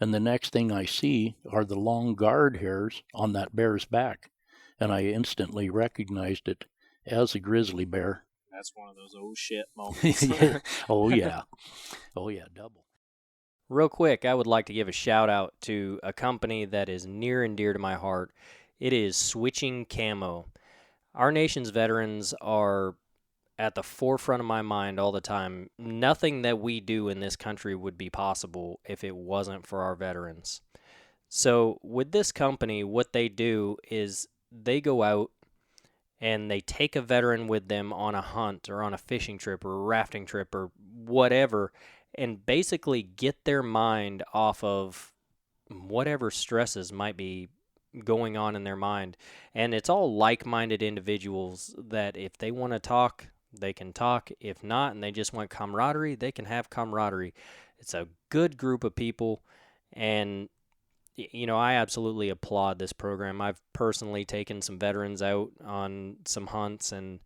And the next thing I see are the long guard hairs on that bear's back. And I instantly recognized it as a grizzly bear. That's one of those oh shit moments. Oh, yeah. Oh, yeah, double. Real quick, I would like to give a shout out to a company that is near and dear to my heart. It is Switching Camo. Our nation's veterans are at the forefront of my mind all the time. Nothing that we do in this country would be possible if it wasn't for our veterans. So with this company, what they do is they go out and they take a veteran with them on a hunt or on a fishing trip or a rafting trip or whatever, and basically get their mind off of whatever stresses might be going on in their mind. And it's all like-minded individuals that if they want to talk, they can talk. If not, and they just want camaraderie, they can have camaraderie. It's a good group of people, and I absolutely applaud this program. I've personally taken some veterans out on some hunts, and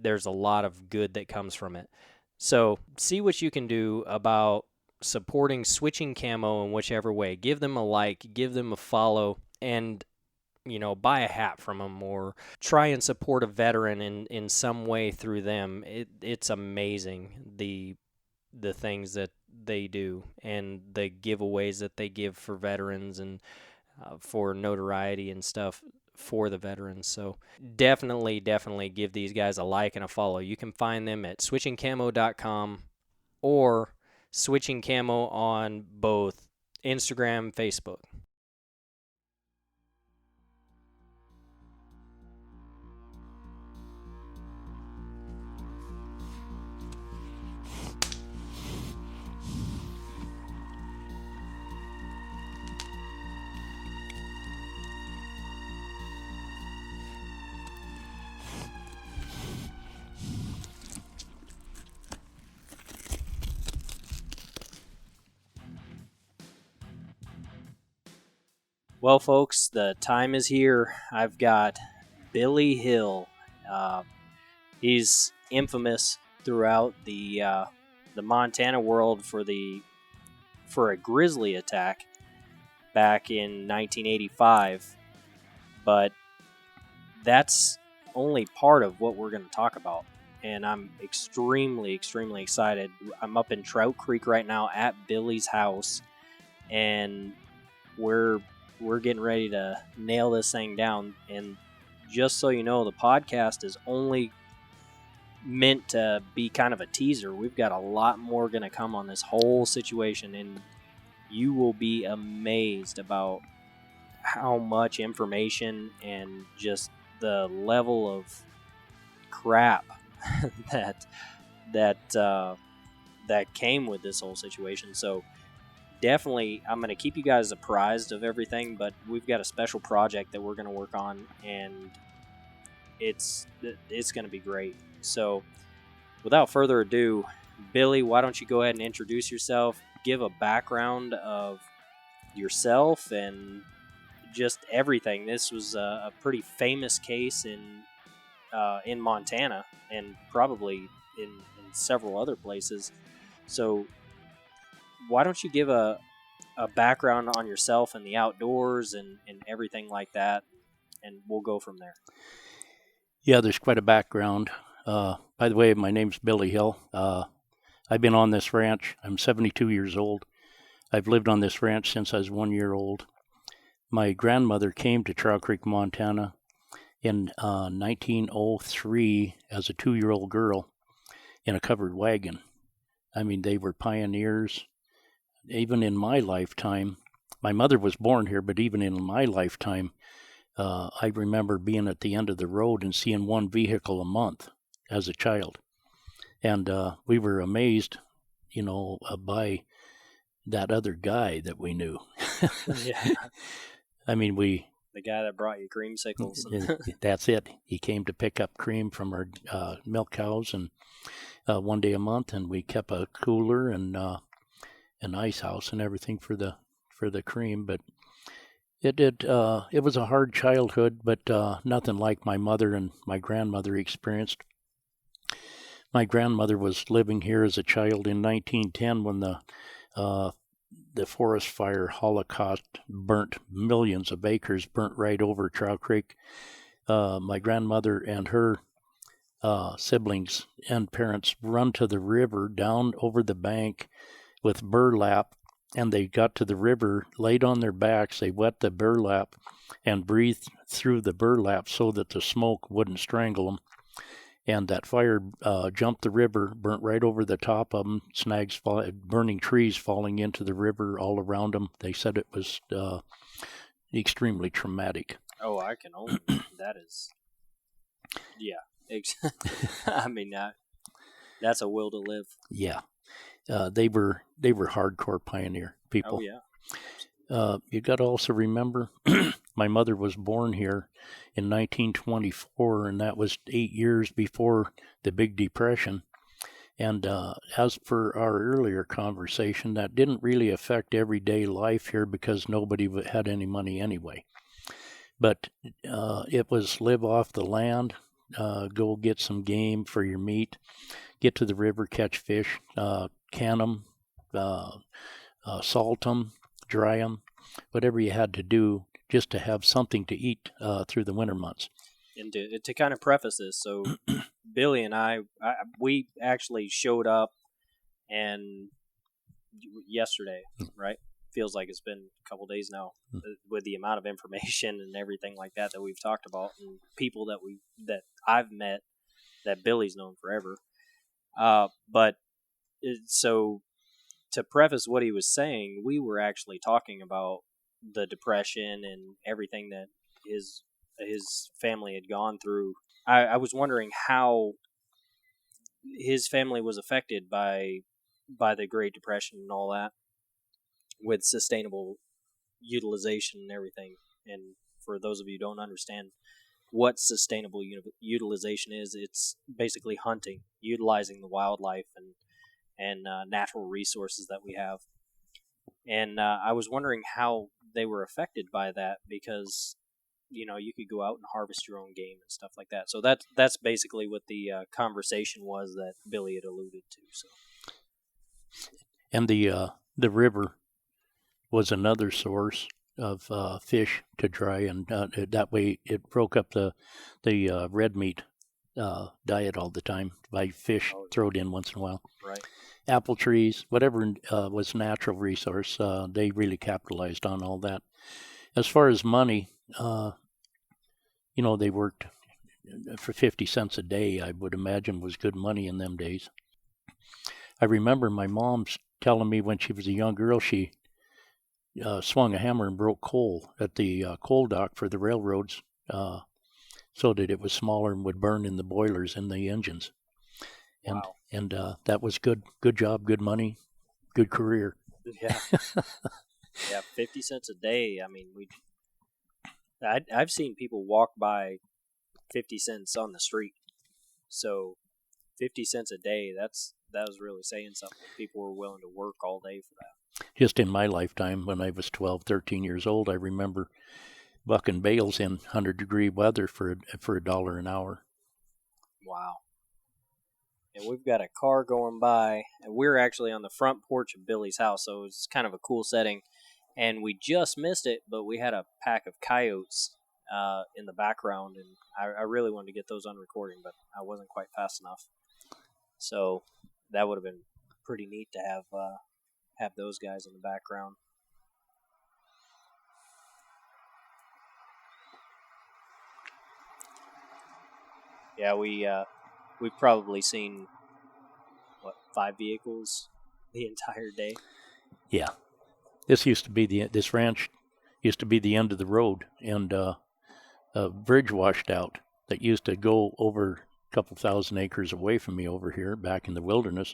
there's a lot of good that comes from it. So see what you can do about supporting Switching Camo in whichever way. Give them a like, give them a follow, and buy a hat from them or try and support a veteran in some way through them. It's amazing the things that they do and the giveaways that they give for veterans and for notoriety and stuff for the veterans. So definitely give these guys a like and a follow. You can find them at switchingcamo.com or Switching Camo on both Instagram and Facebook. Well, folks, the time is here. I've got Billy Hill. He's infamous throughout the Montana world for a grizzly attack back in 1985, but that's only part of what we're going to talk about. And I'm extremely excited. I'm up in Trout Creek right now at Billy's house, and we're getting ready to nail this thing down. And just so you know, the podcast is only meant to be kind of a teaser. We've got a lot more going to come on this whole situation, and you will be amazed about how much information and just the level of crap that came with this whole situation. So definitely, I'm going to keep you guys apprised of everything, but we've got a special project that we're going to work on, and it's going to be great. So without further ado, Billy, why don't you go ahead and introduce yourself, give a background of yourself and just everything. This was a pretty famous case in Montana and probably in several other places. So why don't you give a background on yourself and the outdoors and everything like that, and we'll go from there. Yeah, there's quite a background. By the way, my name's Billy Hill. I've been on this ranch. I'm 72 years old. I've lived on this ranch since I was 1 year old. My grandmother came to Trout Creek, Montana in 1903 as a 2-year-old girl in a covered wagon. I mean, they were pioneers. Even in my lifetime, my mother was born here, but even in my lifetime, I remember being at the end of the road and seeing one vehicle a month as a child. And we were amazed, by that other guy that we knew. Yeah. I mean, the guy that brought you creamsicles. That's it. He came to pick up cream from our milk cows, and one day a month, and we kept a cooler and an ice house and everything for the cream. But it was a hard childhood, but nothing like my mother and my grandmother experienced. My grandmother was living here as a child in 1910 when the forest fire holocaust burnt millions of acres, burnt right over Trout Creek. My grandmother and her siblings and parents run to the river down over the bank with burlap, and they got to the river, laid on their backs, they wet the burlap and breathed through the burlap so that the smoke wouldn't strangle them. And that fire jumped the river, burnt right over the top of them, burning trees falling into the river all around them. They said it was extremely traumatic. Oh, I can only. That is. Yeah. I mean, that's a will to live. Yeah. They were hardcore pioneer people. Oh, yeah. You got to also remember, my mother was born here in 1924, and that was 8 years before the Big Depression. And as per our earlier conversation, that didn't really affect everyday life here because nobody had any money anyway. But it was live off the land, go get some game for your meat, get to the river, catch fish, can them, salt them, dry them, whatever you had to do just to have something to eat through the winter months. And to kind of preface this, so Billy and I, we actually showed up and yesterday, right? Feels like it's been a couple days now with the amount of information and everything like that we've talked about, and people that I've met that Billy's known forever. So to preface what he was saying, we were actually talking about the Depression and everything that his family had gone through. I was wondering how his family was affected by the Great Depression and all that, with sustainable utilization and everything. And for those of you who don't understand what sustainable utilization is, it's basically hunting, utilizing the wildlife and natural resources that we have. And I was wondering how they were affected by that, because you could go out and harvest your own game and stuff like that. So that's basically what the conversation was that Billy had alluded to. So, and the river was another source of fish to dry, and that way it broke up the red meat diet all the time by fish thrown in once in a while. Right. Apple trees, whatever was natural resource, they really capitalized on all that. As far as money, they worked for 50 cents a day, I would imagine was good money in them days. I remember my mom's telling me when she was a young girl, she swung a hammer and broke coal at the coal dock for the railroads so that it was smaller and would burn in the boilers in the engines. And, wow. And that was good job, good money, good career. Yeah. Yeah, 50 cents a day. I mean, I've seen people walk by 50 cents on the street. So 50 cents a day, that was really saying something. People were willing to work all day for that. Just in my lifetime, when I was 12, 13 years old, I remember bucking bales in 100-degree weather for $1 an hour. Wow. And we've got a car going by, and we're actually on the front porch of Billy's house, so it's kind of a cool setting. And we just missed it, but we had a pack of coyotes in the background, and I really wanted to get those on recording, but I wasn't quite fast enough. So that would have been pretty neat to have those guys in the background. Yeah, we've probably seen 5 vehicles the entire day. Yeah, this ranch used to be the end of the road, and a bridge washed out that used to go over a couple thousand acres away from me over here back in the wilderness.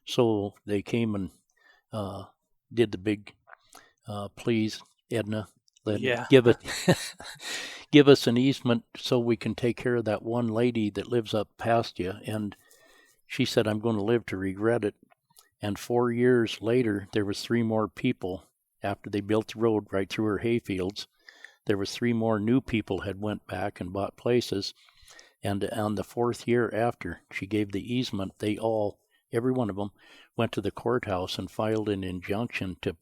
So they came and did the big please, Edna, give us an easement so we can take care of that one lady that lives up past you. And she said, I'm going to live to regret it. And 4 years later, there was 3 more people after they built the road right through her hayfields. There was 3 more new people had went back and bought places. And on the 4th year after she gave the easement, they all, every one of them, went to the courthouse and filed an injunction to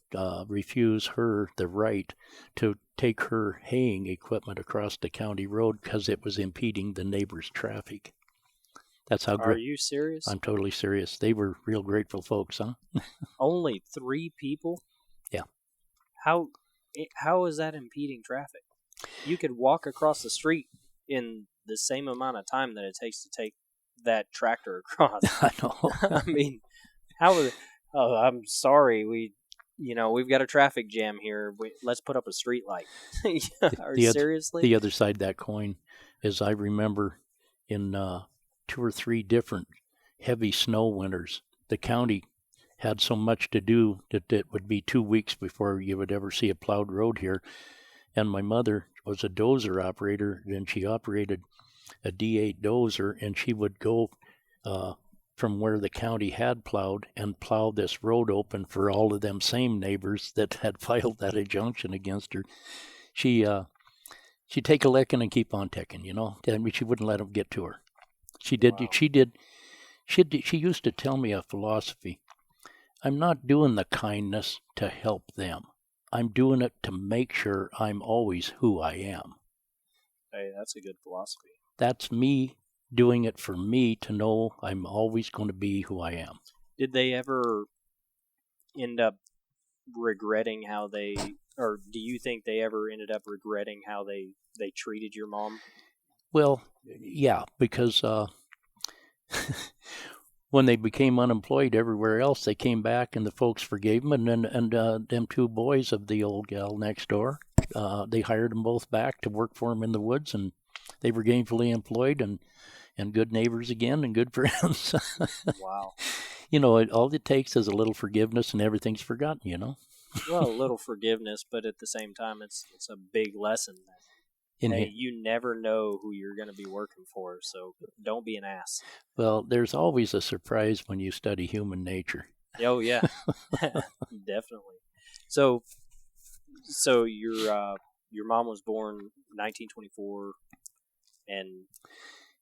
refuse her the right to take her haying equipment across the county road because it was impeding the neighbors' traffic. That's how Are you serious? I'm totally serious. They were real grateful folks, huh? Only 3 people? Yeah. How is that impeding traffic? You could walk across the street in the same amount of time that it takes to take that tractor across. I know. I mean, how is it? Oh, I'm sorry. We've got a traffic jam here. Let's put up a street light. Seriously? The other side of that coin is I remember in 2 or 3 different heavy snow winters, the county had so much to do that it would be 2 weeks before you would ever see a plowed road here. And my mother was a dozer operator, and she operated a D8 dozer, and she would go from where the county had plowed and plow this road open for all of them same neighbors that had filed that injunction against her. She'd take a licking and keep on ticking, I mean, she wouldn't let them get to her. She did. Wow. She used to tell me a philosophy. I'm not doing the kindness to help them. I'm doing it to make sure I'm always who I am. Hey, that's a good philosophy. That's me doing it for me to know I'm always going to be who I am. Did they ever end up regretting how they, or do you think they ever ended up regretting how they treated your mom? Well, yeah, because when they became unemployed everywhere else, they came back and the folks forgave them. And them 2 boys of the old gal next door, they hired them both back to work for them in the woods, and they were gainfully employed and good neighbors again and good friends. Wow. All it takes is a little forgiveness and everything's forgotten, Well, a little forgiveness, but at the same time, it's a big lesson. Hey, you never know who you're going to be working for, so don't be an ass. Well, there's always a surprise when you study human nature. Oh, yeah. Definitely. So your mom was born 1924, and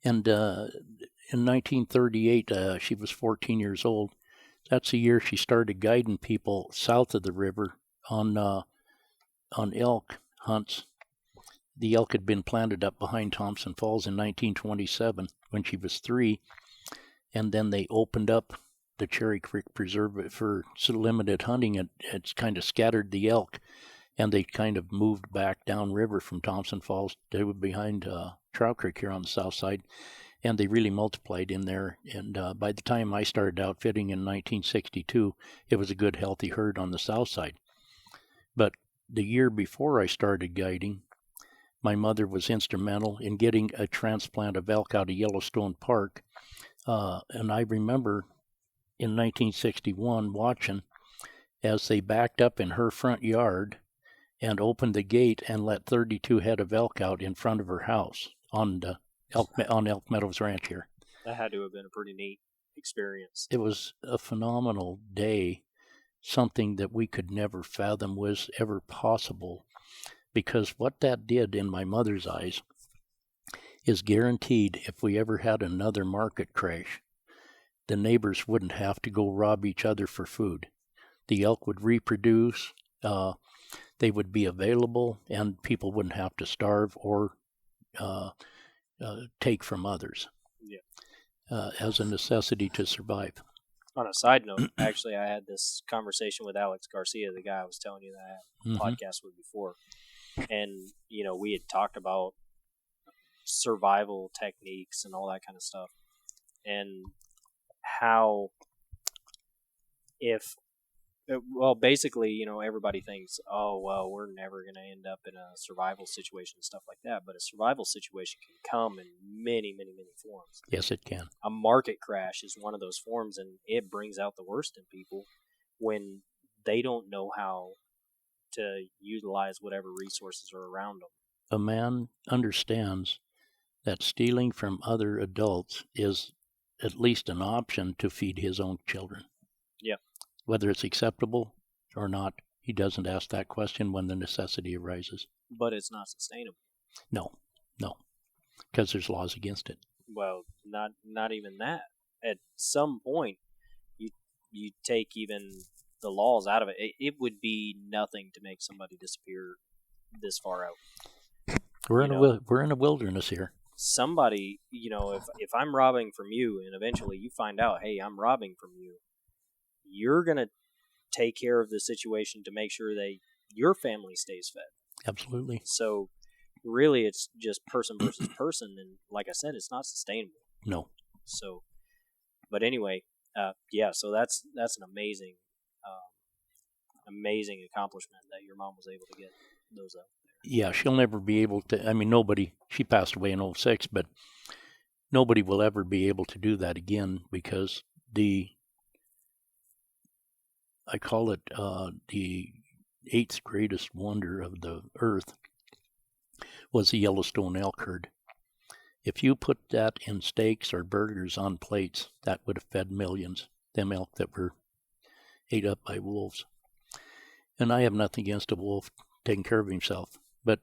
in 1938, she was 14 years old. That's the year she started guiding people south of the river on elk hunts. The elk had been planted up behind Thompson Falls in 1927 when she was 3, and then they opened up the Cherry Creek Preserve for limited hunting. It's kind of scattered the elk, and they kind of moved back downriver from Thompson Falls. They were behind Trout Creek here on the south side, and they really multiplied in there. And by the time I started outfitting in 1962, it was a good, healthy herd on the south side. But the year before I started guiding, my mother was instrumental in getting a transplant of elk out of Yellowstone Park. And I remember in 1961 watching as they backed up in her front yard and opened the gate and let 32 head of elk out in front of her house on Elk Meadows Ranch here. That had to have been a pretty neat experience. It was a phenomenal day, something that we could never fathom was ever possible. Because what that did in my mother's eyes is guaranteed if we ever had another market crash, the neighbors wouldn't have to go rob each other for food. The elk would reproduce, they would be available, and people wouldn't have to starve or take from others as a necessity to survive. On a side note, actually, I had this conversation with Alex Garcia, the guy I was telling you that I had a podcast with before. And, we had talked about survival techniques and all that kind of stuff. And how basically, everybody thinks, oh, well, we're never going to end up in a survival situation and stuff like that. But a survival situation can come in many, many, many forms. Yes, it can. A market crash is one of those forms, and it brings out the worst in people when they don't know how to utilize whatever resources are around them. A man understands that stealing from other adults is at least an option to feed his own children. Yeah. Whether it's acceptable or not, he doesn't ask that question when the necessity arises. But it's not sustainable. No, because there's laws against it. Well, not even that. At some point, you take even the laws out of it, it would be nothing to make somebody disappear this far out. We're in a wilderness here. Somebody, if I'm robbing from you and eventually you find out, hey, I'm robbing from you, you're going to take care of the situation to make sure that your family stays fed. Absolutely. So really it's just person versus person, and like I said, it's not sustainable. No. So, but anyway, so that's an amazing accomplishment that your mom was able to get those up there. Yeah, she'll never be able to. I mean, nobody. She passed away in 2006, but nobody will ever be able to do that again, because I call it the 8th greatest wonder of the earth was the Yellowstone elk herd. If you put that in steaks or burgers on plates, that would have fed millions. Them elk that were ate up by wolves. And I have nothing against a wolf taking care of himself, but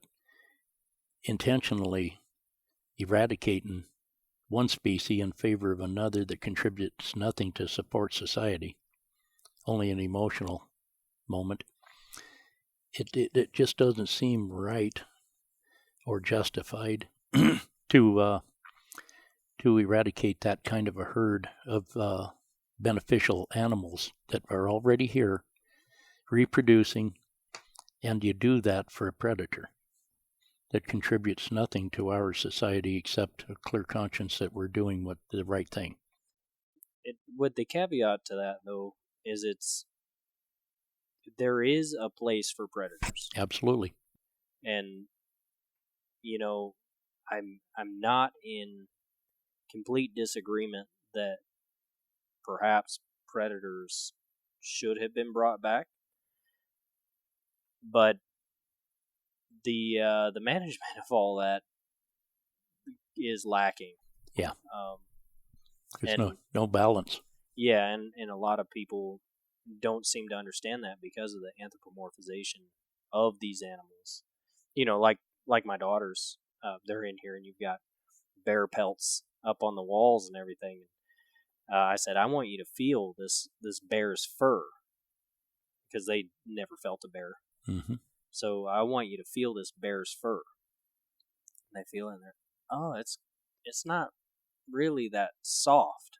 intentionally eradicating one species in favor of another that contributes nothing to support society, only an emotional moment, it just doesn't seem right or justified to eradicate that kind of a herd of beneficial animals that are already here, reproducing, and you do that for a predator that contributes nothing to our society except a clear conscience that we're doing the right thing. With the caveat to that, though, is there is a place for predators. Absolutely. And I'm not in complete disagreement that perhaps predators should have been brought back, but the management of all that is lacking. Yeah. There's no balance. Yeah, and a lot of people don't seem to understand that because of the anthropomorphization of these animals. Like my daughters, they're in here, and you've got bear pelts up on the walls and everything. I said, I want you to feel this bear's fur, because they never felt a bear. Mm-hmm. So I want you to feel this bear's fur. And they feel it, and they're, oh, it's not really that soft.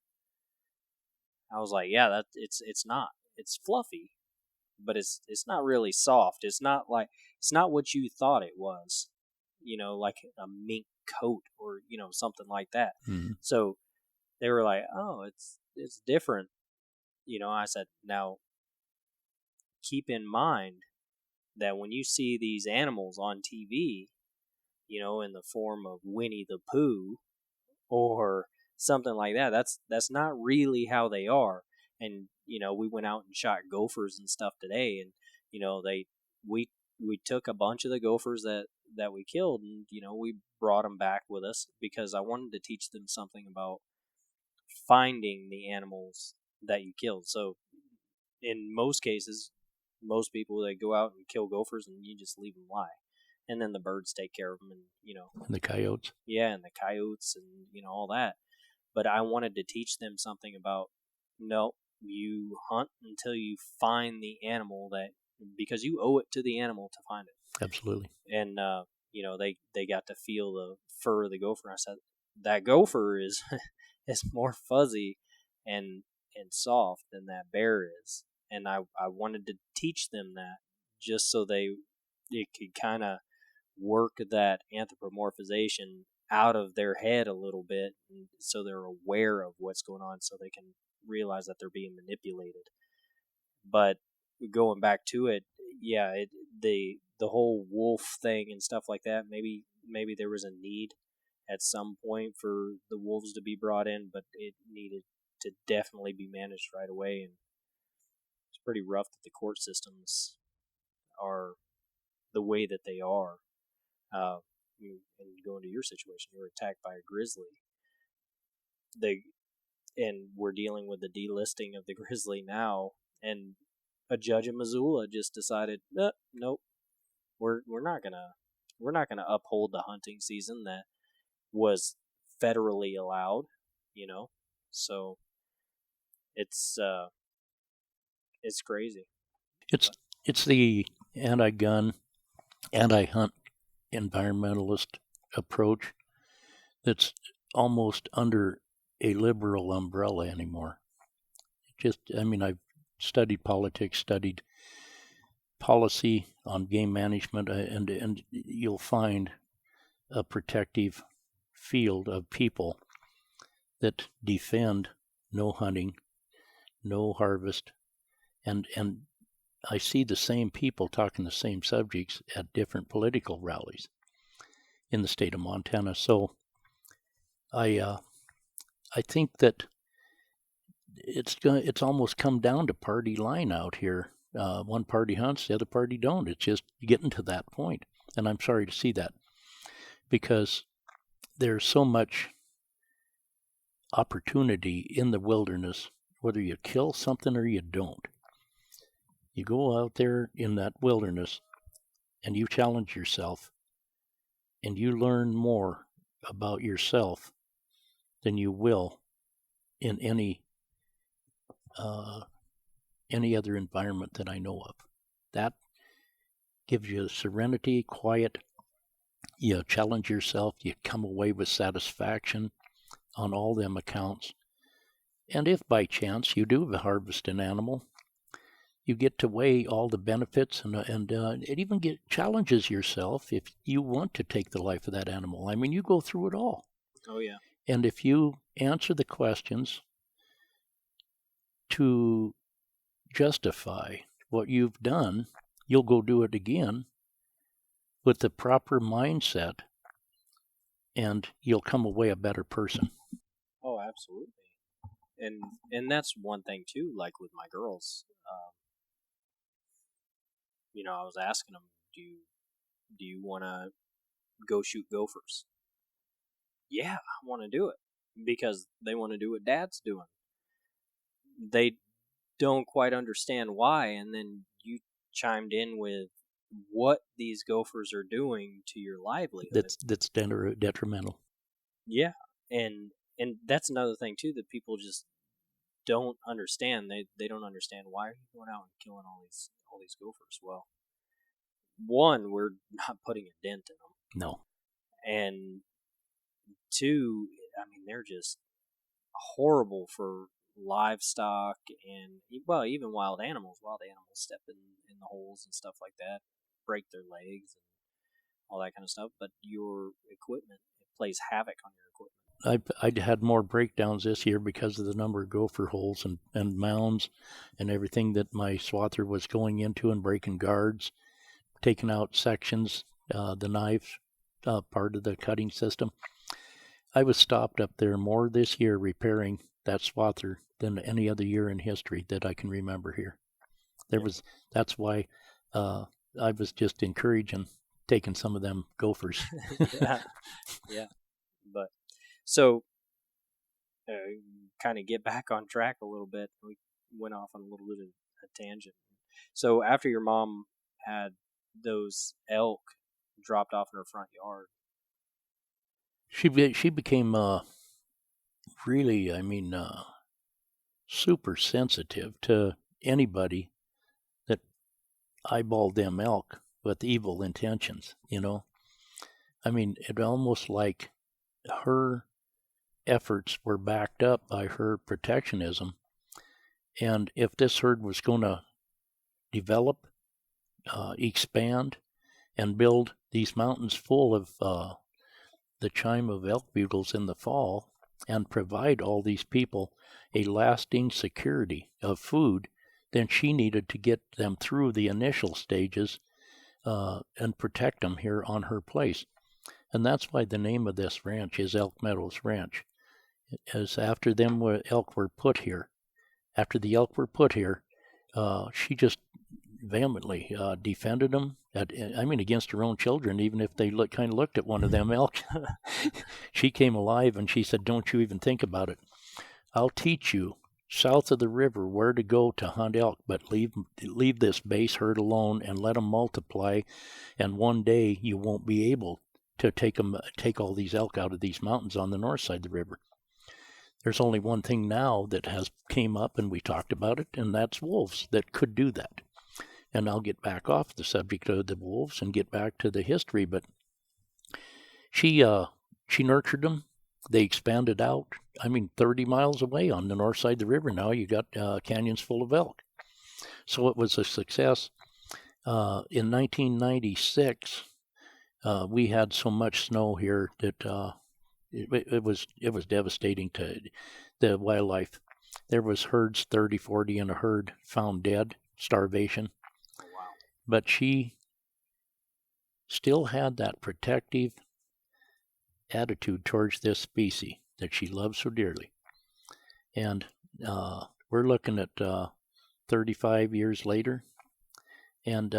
I was like, yeah, it's not. It's fluffy, but it's not really soft. It's not what you thought it was. Like a mink coat or something like that. Mm-hmm. So they were like, oh, it's different. I said, now keep in mind that when you see these animals on TV, in the form of Winnie the Pooh or something like that, that's not really how they are. And we went out and shot gophers and stuff today, and we took a bunch of the gophers that we killed, and we brought them back with us because I wanted to teach them something about finding the animals that you killed. So in most cases, most people, they go out and kill gophers and you just leave them lie, and then the birds take care of them, and And the coyotes. Yeah, and the coyotes and all that. But I wanted to teach them something about, no, you hunt until you find the animal, because you owe it to the animal to find it. Absolutely. And they got to feel the fur of the gopher. I said, that gopher is is more fuzzy and soft than that bear is. And I wanted to teach them that, just so it could kind of work that anthropomorphization out of their head a little bit, and so they're aware of what's going on, so they can realize that they're being manipulated. But going back to it, yeah, the whole wolf thing and stuff like that, maybe there was a need at some point for the wolves to be brought in, but it needed to definitely be managed right away. And it's pretty rough that the court systems are the way that they are. And going to your situation, you were attacked by a grizzly. And we're dealing with the delisting of the grizzly now, and a judge in Missoula just decided, nope, we're not gonna uphold the hunting season that was federally allowed. So it's It's crazy. It's the anti-gun, anti-hunt environmentalist approach that's almost under a liberal umbrella anymore. I've studied politics, studied policy on game management, and you'll find a protective field of people that defend no hunting, no harvest, and I see the same people talking the same subjects at different political rallies in the state of Montana. So I think that it's almost come down to party line out here. One party hunts, the other party don't. It's just getting to that point, and I'm sorry to see that, because there's so much opportunity in the wilderness, whether you kill something or you don't. You go out there in that wilderness and you challenge yourself, and you learn more about yourself than you will in any other environment that I know of. That gives you serenity, quiet. You challenge yourself, you come away with satisfaction on all them accounts. And if by chance you do harvest an animal, you get to weigh all the benefits, and it even challenges yourself if you want to take the life of that animal. I mean, you go through it all. Oh, yeah. And if you answer the questions to justify what you've done, you'll go do it again with the proper mindset, and you'll come away a better person. Oh, absolutely. And that's one thing too. Like with my girls, I was asking them, do you want to go shoot gophers? Yeah, I want to do it, because they want to do what Dad's doing. They don't quite understand why, and then you chimed in with what these gophers are doing to your livelihood. That's detrimental. Yeah, and that's another thing too that people just don't understand. They don't understand, why are you going out and killing all these gophers? Well, one, we're not putting a dent in them. No. And two, I mean, they're just horrible for livestock and, well, even wild animals. Wild animals step in the holes and stuff like that, break their legs and all that kind of stuff. But your equipment, it plays havoc on your equipment. I'd had more breakdowns this year because of the number of gopher holes and mounds and everything that my swather was going into, and breaking guards, taking out sections, the knife part of the cutting system. I was stopped up there more this year repairing that swather than any other year in history that I can remember here. That's why I was just encouraging taking some of them gophers. Yeah. But so, kind of get back on track a little bit. We went off on a little bit of a tangent. So after your mom had those elk dropped off in her front yard, she became really, super sensitive to anybody that eyeballed them elk with evil intentions. I mean, it almost like her efforts were backed up by her protectionism. And if this herd was going to develop, expand, and build these mountains full of the chime of elk bugles in the fall, and provide all these people a lasting security of food, then she needed to get them through the initial stages and protect them here on her place. And that's why the name of this ranch is Elk Meadows Ranch, as after them elk were put here. After the elk were put here, she just vehemently defended them. Against her own children, even if they looked at one of them elk. She came alive and she said, "Don't you even think about it. I'll teach you south of the river where to go to hunt elk, but leave this base herd alone and let them multiply. And one day you won't be able to take all these elk out of these mountains on the north side of the river." There's only one thing now that has came up, and we talked about it, and that's wolves that could do that. And I'll get back off the subject of the wolves and get back to the history, but she nurtured them. They expanded out. 30 miles away on the north side of the river now, you got canyons full of elk. So it was a success. In 1996, we had so much snow here that it was devastating to the wildlife. There was herds, 30, 40 in a herd, found dead, starvation. Wow. But she still had that protective attitude towards this species that she loves so dearly. And we're looking at 35 years later, and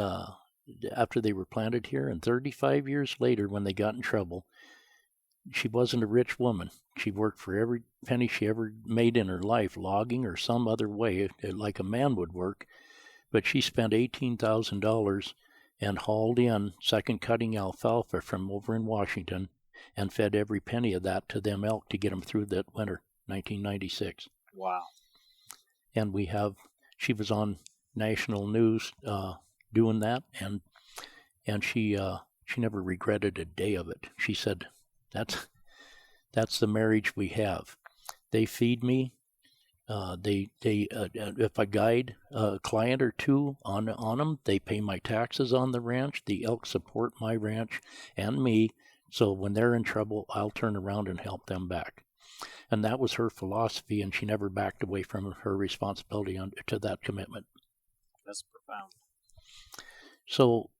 after they were planted here, and 35 years later when they got in trouble, she wasn't a rich woman. She worked for every penny she ever made in her life, logging or some other way, like a man would work. But she spent $18,000 and hauled in second cutting alfalfa from over in Washington and fed every penny of that to them elk to get them through that winter, 1996. Wow. And she was on national news doing that, and she never regretted a day of it. She said, that's the marriage we have. They feed me. If I guide a client or two on them, they pay my taxes on the ranch. The elk support my ranch and me. So when they're in trouble, I'll turn around and help them back. And that was her philosophy, and she never backed away from her responsibility to that commitment. That's profound. So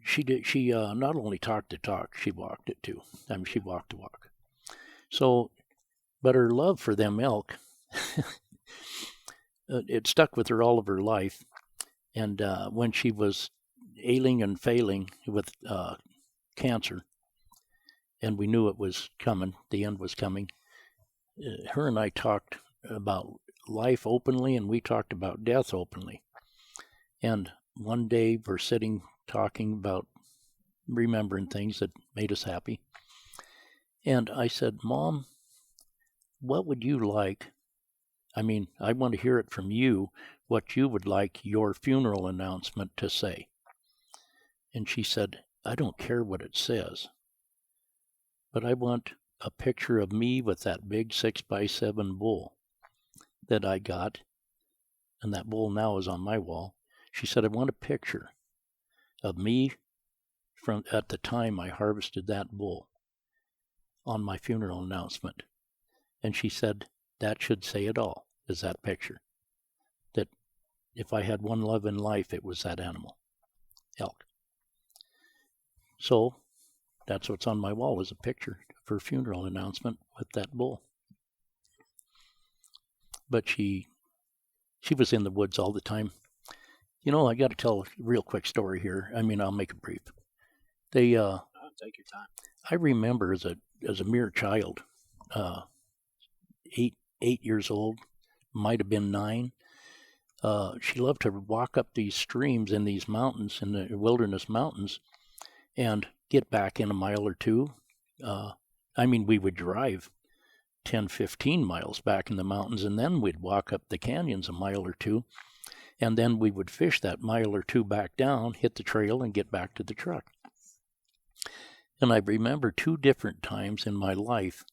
she not only talked the talk, she walked it too. She walked the walk. So, but her love for them elk, it stuck with her all of her life. And when she was ailing and failing with cancer, and we knew it was coming, the end was coming, her and I talked about life openly, and we talked about death openly. And one day we're sitting talking about remembering things that made us happy. And I said, Mom, what would you like? I want to hear it from you, what you would like your funeral announcement to say. And she said, I don't care what it says, but I want a picture of me with that big 6x7 bull that I got, and that bull now is on my wall. She said, I want a picture of me from at the time I harvested that bull on my funeral announcement. And she said, that should say it all, is that picture. That if I had one love in life, it was that animal, elk. So that's what's on my wall, is a picture of her funeral announcement with that bull. But she was in the woods all the time. I got to tell a real quick story here. I'll make it brief. Take your time. I remember as a mere child, 8 years old, might have been 9. She loved to walk up these streams in these mountains, in the wilderness mountains, and get back in a mile or two. We would drive 10, 15 miles back in the mountains, and then we'd walk up the canyons a mile or two. And then we would fish that mile or two back down, hit the trail, and get back to the truck. And I remember 2 different times in my life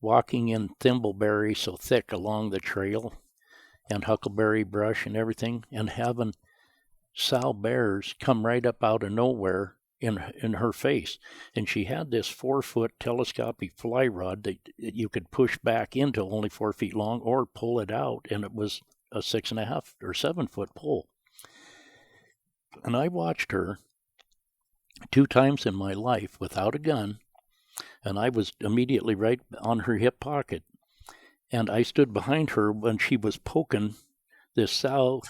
walking in thimbleberry so thick along the trail and huckleberry brush and everything, and having sow bears come right up out of nowhere in her face. And she had this 4-foot telescopic fly rod that you could push back into, only 4 feet long, or pull it out, and it was a 6.5 or 7-foot pole. And I watched her 2 times in my life without a gun, and I was immediately right on her hip pocket. And I stood behind her when she was poking this sow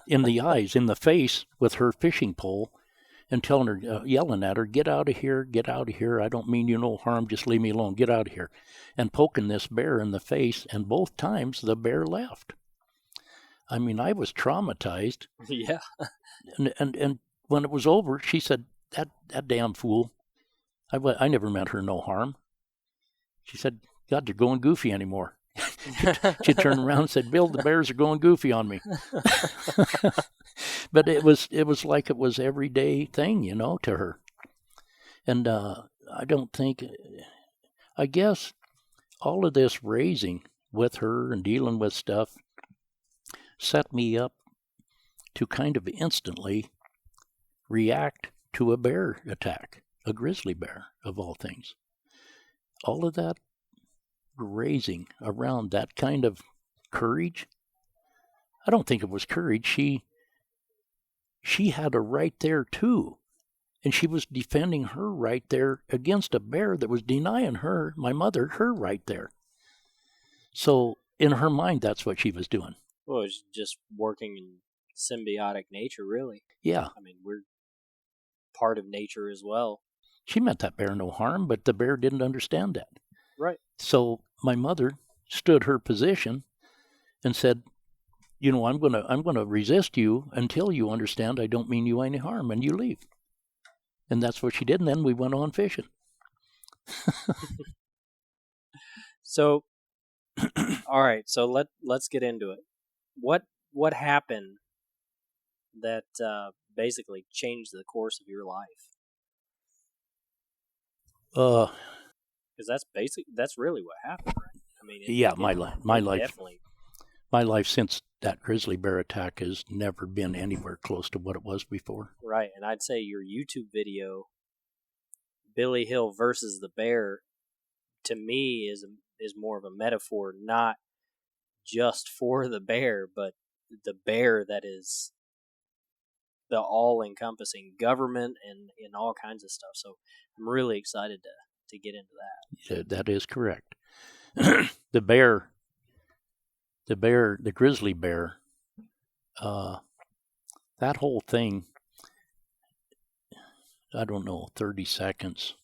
in the eyes, in the face, with her fishing pole, and telling her, yelling at her, get out of here, I don't mean you no harm, just leave me alone, get out of here. And poking this bear in the face, and both times the bear left. I was traumatized. Yeah. And when it was over, she said, that damn fool, I never meant her no harm. She said, God, they're going goofy anymore. She turned around and said, Bill, the bears are going goofy on me. But it was like it was everyday thing, to her. And I guess all of this raising with her and dealing with stuff set me up to kind of instantly react to a bear attack, a grizzly bear of all things. All of that raising around that kind of courage, I don't think it was courage. She had a right there too. And she was defending her right there against a bear that was denying her, my mother, her right there. So in her mind, that's what she was doing. Well, it's just working in symbiotic nature, really. Yeah. I mean, we're part of nature as well. She meant that bear no harm, but the bear didn't understand that. Right. So my mother stood her position and said, I'm gonna resist you until you understand I don't mean you any harm, and you leave. And that's what she did, and then we went on fishing. So, all right. So let's get into it. What happened that basically changed the course of your life? Because that's really what happened, right? I mean, my life since that grizzly bear attack has never been anywhere close to what it was before. Right, and I'd say your YouTube video, Billy Hill versus the bear, to me is more of a metaphor, not just for the bear, but the bear that is the all-encompassing government and all kinds of stuff. So I'm really excited to get into that. Yeah, that is correct. The grizzly bear, that whole thing, I don't know, 30 seconds,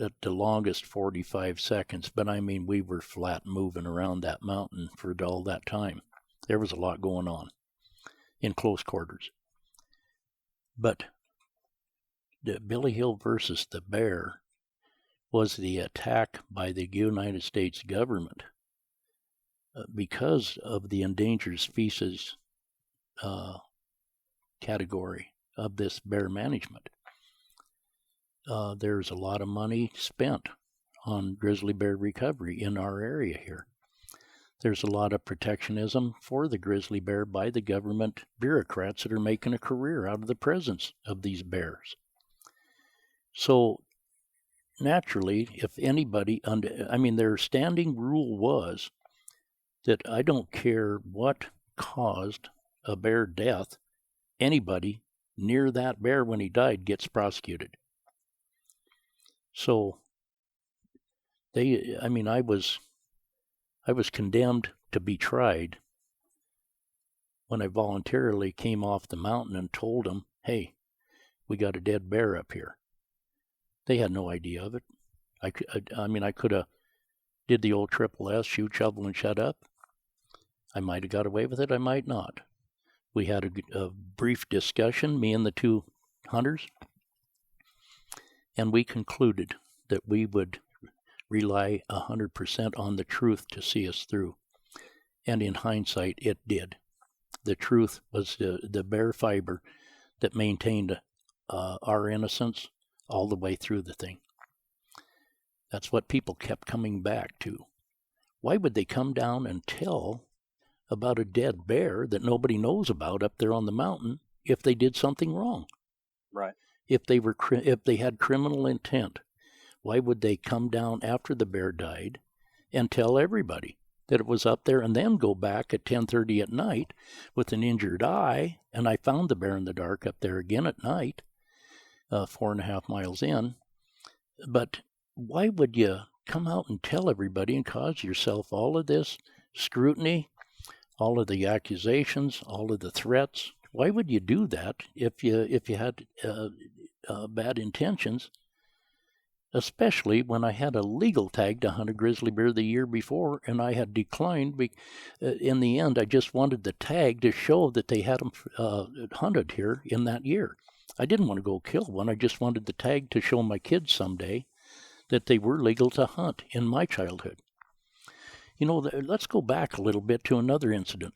at the longest 45 seconds, but I mean, we were flat moving around that mountain for all that time. There was a lot going on in close quarters. But the Billy Hill versus the bear was the attack by the United States government because of the endangered species category of this bear management. There's a lot of money spent on grizzly bear recovery in our area here. There's a lot of protectionism for the grizzly bear by the government bureaucrats that are making a career out of the presence of these bears. So naturally, if anybody, their standing rule was that I don't care what caused a bear death, anybody near that bear when he died gets prosecuted. So I was condemned to be tried when I voluntarily came off the mountain and told them, hey, we got a dead bear up here. They had no idea of it. I could have did the old triple S, shoot, shovel, and shut up. I might have got away with it. I might not. We had a brief discussion, me and the two hunters, and we concluded that we would rely 100% on the truth to see us through. And in hindsight, it did. The truth was the bare fiber that maintained our innocence all the way through the thing. That's what people kept coming back to. Why would they come down and tell about a dead bear that nobody knows about up there on the mountain if they did something wrong? Right. If they had criminal intent, why would they come down after the bear died and tell everybody that it was up there and then go back at 10:30 at night with an injured eye? And I found the bear in the dark up there again at night, 4.5 miles in. But why would you come out and tell everybody and cause yourself all of this scrutiny, all of the accusations, all of the threats? Why would you do that if you had bad intentions? Especially when I had a legal tag to hunt a grizzly bear the year before, and I had declined. In the end, I just wanted the tag to show that they had them hunted here in that year. I didn't want to go kill one. I just wanted the tag to show my kids someday that they were legal to hunt in my childhood. Let's go back a little bit to another incident.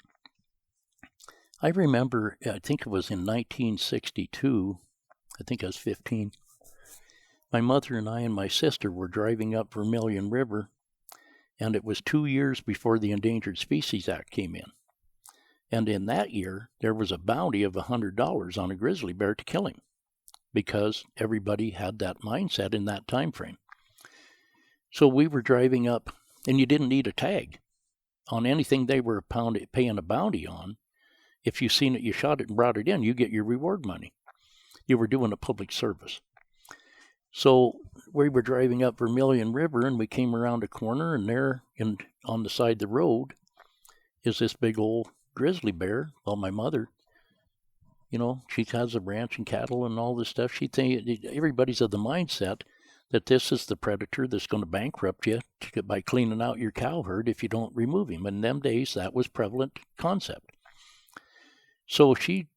I remember, I think it was in 1962, I think I was 15. My mother and I and my sister were driving up Vermilion River, and it was 2 years before the Endangered Species Act came in. And in that year, there was a bounty of $100 on a grizzly bear to kill him, because everybody had that mindset in that time frame. So we were driving up, and you didn't need a tag on anything they were paying a bounty on. If you seen it, you shot it and brought it in, you get your reward money. You were doing a public service. So we were driving up Vermilion River, and we came around a corner, and there on the side of the road is this big old grizzly bear. Well, my mother, she has a ranch and cattle and all this stuff. Everybody's of the mindset that this is the predator that's going to bankrupt you by cleaning out your cow herd if you don't remove him. In them days, that was prevalent concept. So she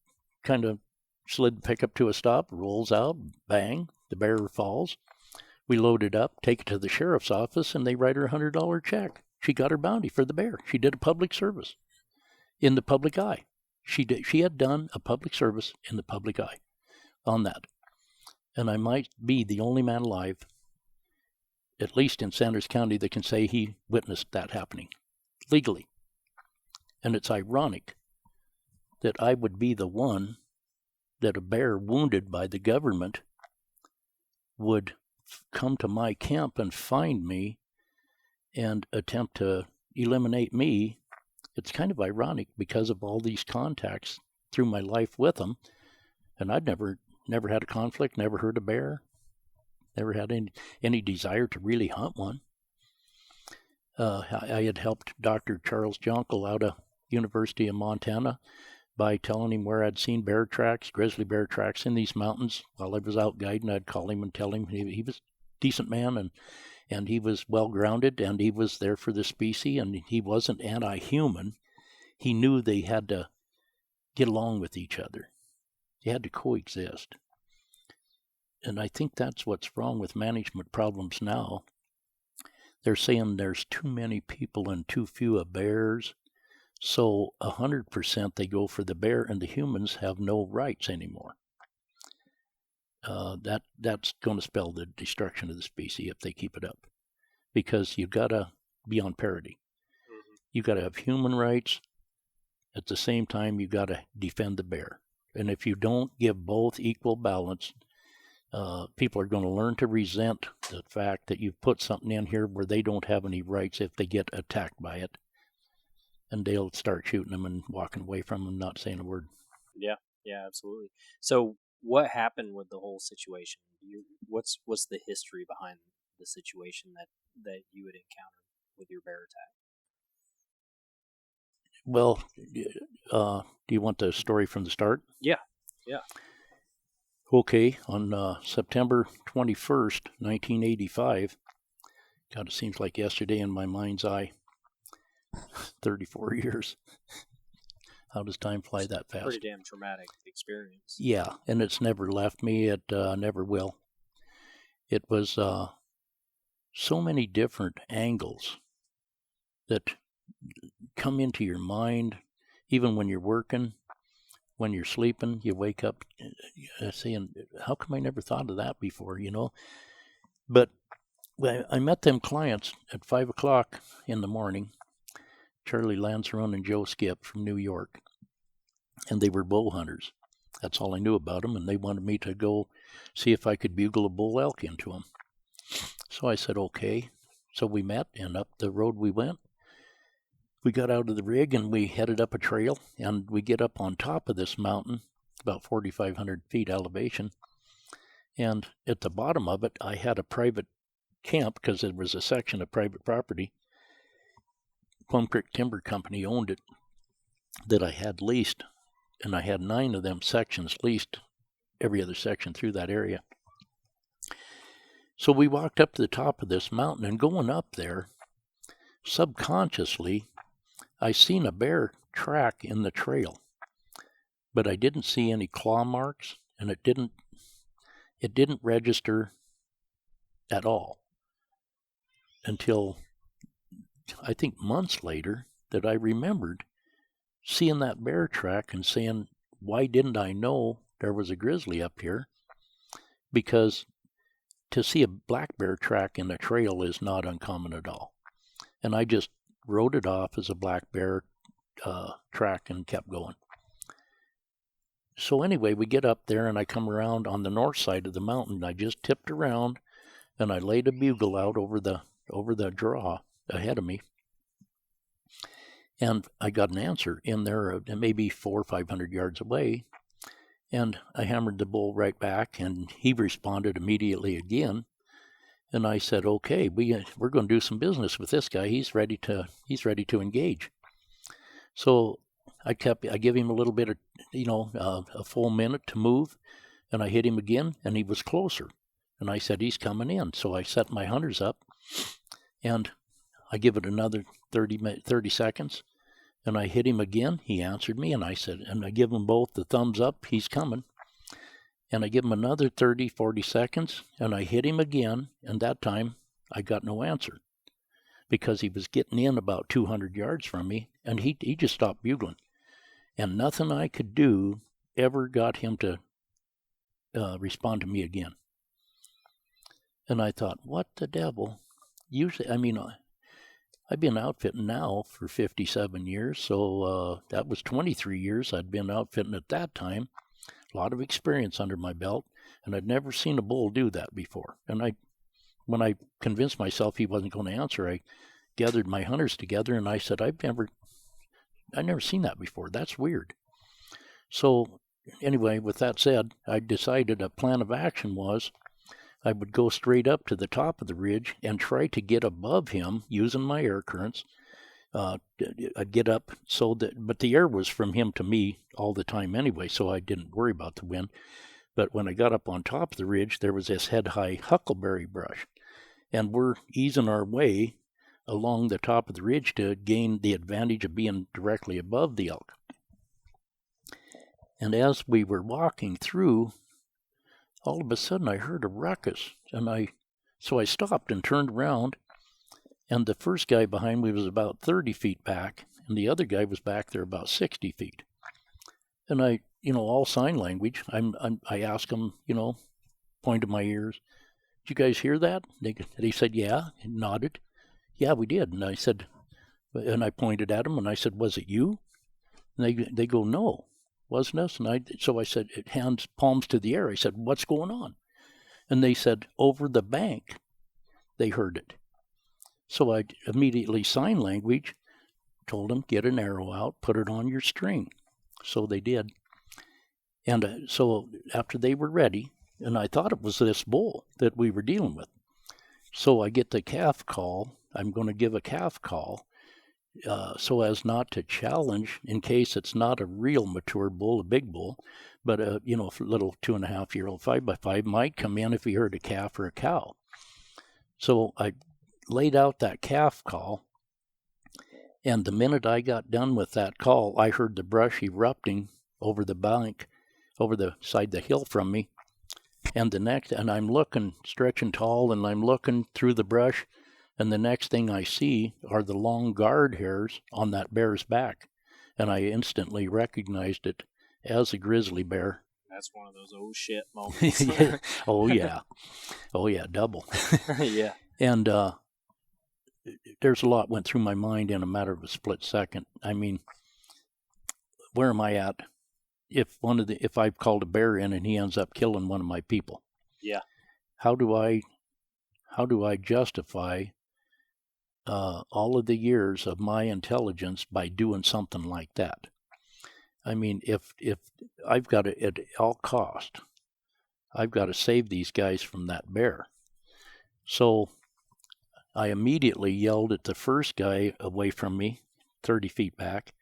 kind of slid the pickup to a stop, rolls out, bang, the bear falls. We load it up, take it to the sheriff's office, and they write her a $100 check. She got her bounty for the bear. She did a public service in the public eye. She had done a public service in the public eye on that. And I might be the only man alive, at least in Sanders County, that can say he witnessed that happening legally. And it's ironic that I would be the one that a bear wounded by the government would come to my camp and find me and attempt to eliminate me. It's kind of ironic because of all these contacts through my life with them. And I'd never had a conflict, never heard a bear, never had any desire to really hunt one. I had helped Dr. Charles Jonkel out of University of Montana by telling him where I'd seen bear tracks, grizzly bear tracks in these mountains. While I was out guiding, I'd call him and tell him he was a decent man, and he was well-grounded, and he was there for the species, and he wasn't anti-human. He knew they had to get along with each other. They had to coexist. And I think that's what's wrong with management problems now. They're saying there's too many people and too few of bears. So 100% they go for the bear, and the humans have no rights anymore. That's going to spell the destruction of the species if they keep it up, because you've got to be on parity. Mm-hmm. You've got to have human rights. At the same time, you've got to defend the bear. And if you don't give both equal balance, people are going to learn to resent the fact that you've put something in here where they don't have any rights if they get attacked by it. And they'll start shooting them and walking away from them, not saying a word. Yeah, absolutely. So what happened with the whole situation? What's the history behind the situation that you had encountered with your bear attack? Well, do you want the story from the start? Yeah. Okay, on September 21st, 1985, God, it seems like yesterday in my mind's eye, 34 years. How does time fly that fast? Pretty damn traumatic experience. Yeah, and it's never left me. It never will. It was so many different angles that come into your mind, even when you're working, when you're sleeping. You wake up saying, how come I never thought of that before, But I met them clients at 5 o'clock in the morning, Charlie Lanceron and Joe Skip from New York, and they were bull hunters. That's all I knew about them, and they wanted me to go see if I could bugle a bull elk into them. So I said, okay. So we met, and up the road we went. We got out of the rig, and we headed up a trail, and we get up on top of this mountain, about 4,500 feet elevation, and at the bottom of it, I had a private camp, because it was a section of private property. Plum Creek Timber Company owned it, that I had leased, and I had 9 of them sections leased, every other section through that area. So we walked up to the top of this mountain, and going up there, subconsciously, I seen a bear track in the trail, but I didn't see any claw marks, and it didn't register at all. until I think months later that I remembered seeing that bear track and saying, why didn't I know there was a grizzly up here? Because to see a black bear track in a trail is not uncommon at all. And I just wrote it off as a black bear track and kept going. So anyway, we get up there and I come around on the north side of the mountain. I just tipped around and I laid a bugle out over the draw ahead of me. And I got an answer in there, maybe 400 or 500 yards away. And I hammered the bull right back, and he responded immediately again. And I said, "Okay, we're going to do some business with this guy. He's ready to engage." So I give him a little bit of, a full minute to move, and I hit him again, and he was closer. And I said, "He's coming in." So I set my hunters up, and I give it another 30 seconds, and I hit him again. He answered me, and I said, and I give them both the thumbs up, he's coming. And I give him another 30, 40 seconds, and I hit him again, and that time I got no answer because he was getting in about 200 yards from me, and he just stopped bugling. And nothing I could do ever got him to respond to me again. And I thought, what the devil? Usually, I've been outfitting now for 57 years, so that was 23 years I'd been outfitting at that time. A lot of experience under my belt, and I'd never seen a bull do that before. And when I convinced myself he wasn't going to answer, I gathered my hunters together, and I said, I've never seen that before. That's weird. So anyway, with that said, I decided a plan of action was I would go straight up to the top of the ridge and try to get above him using my air currents. I'd get up but the air was from him to me all the time anyway, so I didn't worry about the wind. But when I got up on top of the ridge, there was this head-high huckleberry brush, and we're easing our way along the top of the ridge to gain the advantage of being directly above the elk. And as we were walking through, all of a sudden I heard a ruckus, and so I stopped and turned around, and the first guy behind me was about 30 feet back, and the other guy was back there about 60 feet. And I, all sign language, I asked them, pointed my ears, "Did you guys hear that?" They said, "Yeah," and nodded. "Yeah, we did." And I said, and I pointed at them, and I said, "Was it you?" And they go, "No, wasn't us." And so I said, hands, palms to the air. I said, "What's going on?" And they said, "Over the bank." They heard it. So I immediately sign language, told them, "Get an arrow out, put it on your string." So they did. And so after they were ready, and I thought it was this bull that we were dealing with. So I get the calf call. I'm going to give a calf call so as not to challenge in case it's not a real mature bull, a big bull, but a little 2.5-year-old 5x5 might come in if he heard a calf or a cow. So I laid out that calf call, and the minute I got done with that call, I heard the brush erupting over the bank, over the side of the hill from me, and I'm looking, stretching tall, and I'm looking through the brush, and the next thing I see are the long guard hairs on that bear's back, and I instantly recognized it as a grizzly bear. That's one of those oh shit moments. Yeah. Oh yeah, double. Yeah. And there's a lot went through my mind in a matter of a split second. I mean, where am I at if I've called a bear in and he ends up killing one of my people? Yeah. How do I justify all of the years of my intelligence by doing something like that? I mean, if I've got to, at all cost, I've got to save these guys from that bear. So I immediately yelled at the first guy away from me, 30 feet back.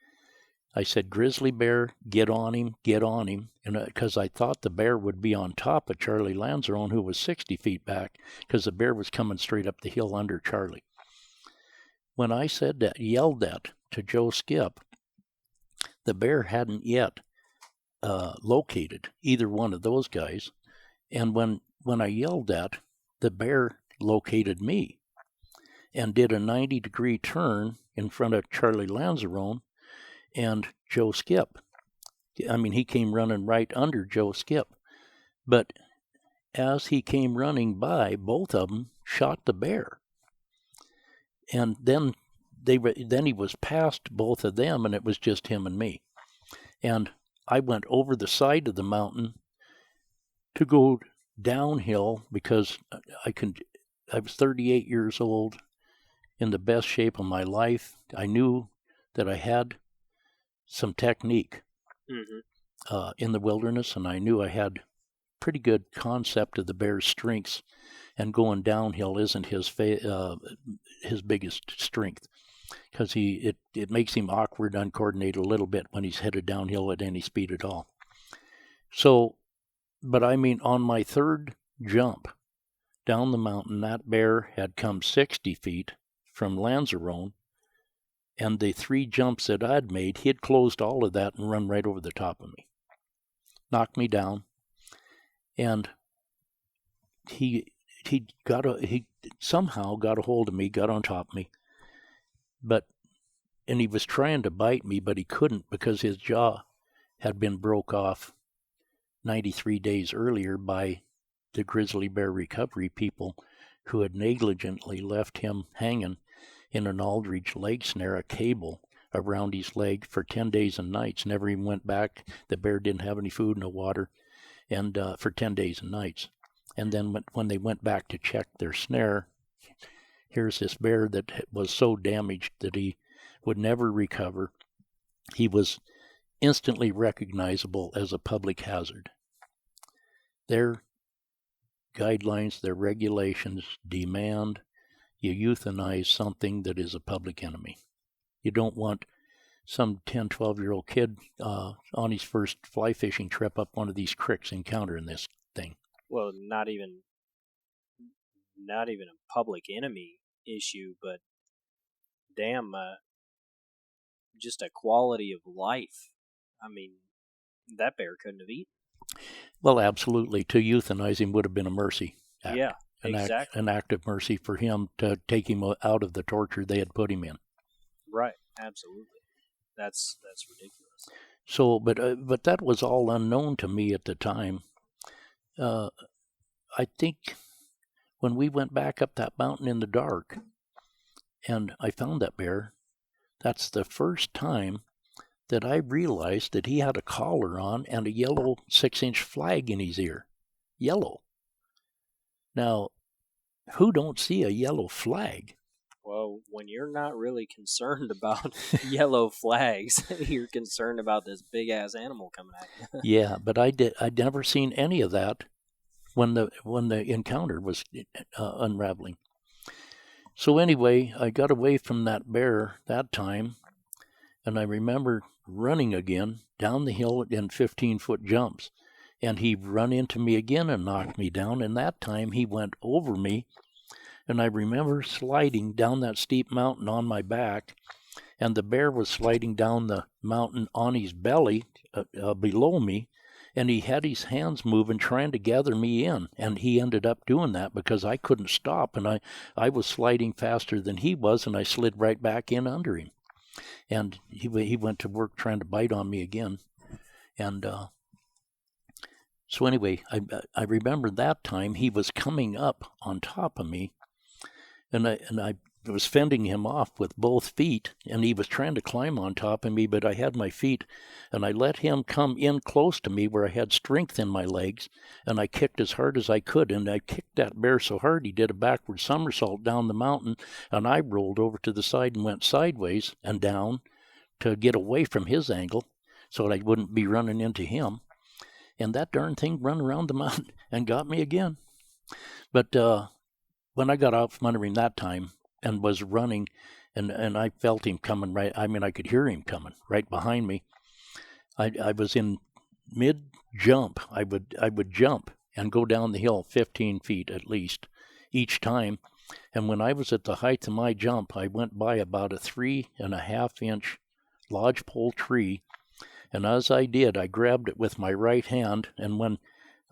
I said, "Grizzly bear, get on him, get on him." And because I thought the bear would be on top of Charlie Lanzarone, who was 60 feet back, because the bear was coming straight up the hill under Charlie. When I said that, yelled that to Joe Skip, the bear hadn't yet located either one of those guys. And when I yelled that, the bear located me. and did a 90-degree turn in front of Charlie Lanzarone and Joe Skip. I mean, he came running right under Joe Skip. But as he came running by, both of them shot the bear. And then he was past both of them, and it was just him and me. And I went over the side of the mountain to go downhill because I was 38 years old, in the best shape of my life. I knew that I had some technique in the wilderness, and I knew I had pretty good concept of the bear's strengths, and going downhill isn't his biggest strength, because it makes him awkward, uncoordinated a little bit when he's headed downhill at any speed at all. So, but I mean, on my third jump down the mountain, that bear had come 60 feet from Lanzarone, and the 3 jumps that I'd made, he had closed all of that and run right over the top of me, knocked me down, and he somehow got a hold of me, got on top of me, and he was trying to bite me, but he couldn't because his jaw had been broke off 93 days earlier by the grizzly bear recovery people who had negligently left him hanging in an Aldrich leg snare, a cable around his leg for 10 days and nights, never even went back. The bear didn't have any food, no water, and for 10 days and nights. And then when they went back to check their snare, here's this bear that was so damaged that he would never recover. He was instantly recognizable as a public hazard. Their guidelines, their regulations demand you euthanize something that is a public enemy. You don't want some 10, 12-year-old kid on his first fly fishing trip up one of these creeks encountering this thing. Well, not even a public enemy issue, but damn, just a quality of life. I mean, that bear couldn't have eaten. Well, absolutely. To euthanize him would have been a mercy act. Yeah, exactly. An act of mercy for him to take him out of the torture they had put him in. Right, absolutely. That's ridiculous. So, but that was all unknown to me at the time. I think when we went back up that mountain in the dark and I found that bear, that's the first time that I realized that he had a collar on and a yellow 6-inch flag in his ear. Yellow. Now, who don't see a yellow flag? Well, when you're not really concerned about yellow flags, you're concerned about this big-ass animal coming at you. Yeah, but I'd never seen any of that when the encounter was unraveling. So anyway, I got away from that bear that time, and I remember running again down the hill in 15-foot jumps, and he run into me again and knocked me down, and that time he went over me, and I remember sliding down that steep mountain on my back, and the bear was sliding down the mountain on his belly below me, and he had his hands moving trying to gather me in, and he ended up doing that because I couldn't stop, and I was sliding faster than he was, and I slid right back in under him. And he went to work trying to bite on me again. And so anyway, I remember that time he was coming up on top of me, and I was fending him off with both feet, and he was trying to climb on top of me, but I had my feet, and I let him come in close to me where I had strength in my legs, and I kicked as hard as I could, and I kicked that bear so hard he did a backward somersault down the mountain, and I rolled over to the side and went sideways and down to get away from his angle so that I wouldn't be running into him, and that darn thing run around the mountain and got me again. But when I got out from under him that time, and was running, and I felt him coming right, I mean, I could hear him coming right behind me. I was in mid-jump. I would jump and go down the hill 15 feet at least each time. And when I was at the height of my jump, I went by about a 3.5-inch lodgepole tree. And as I did, I grabbed it with my right hand, and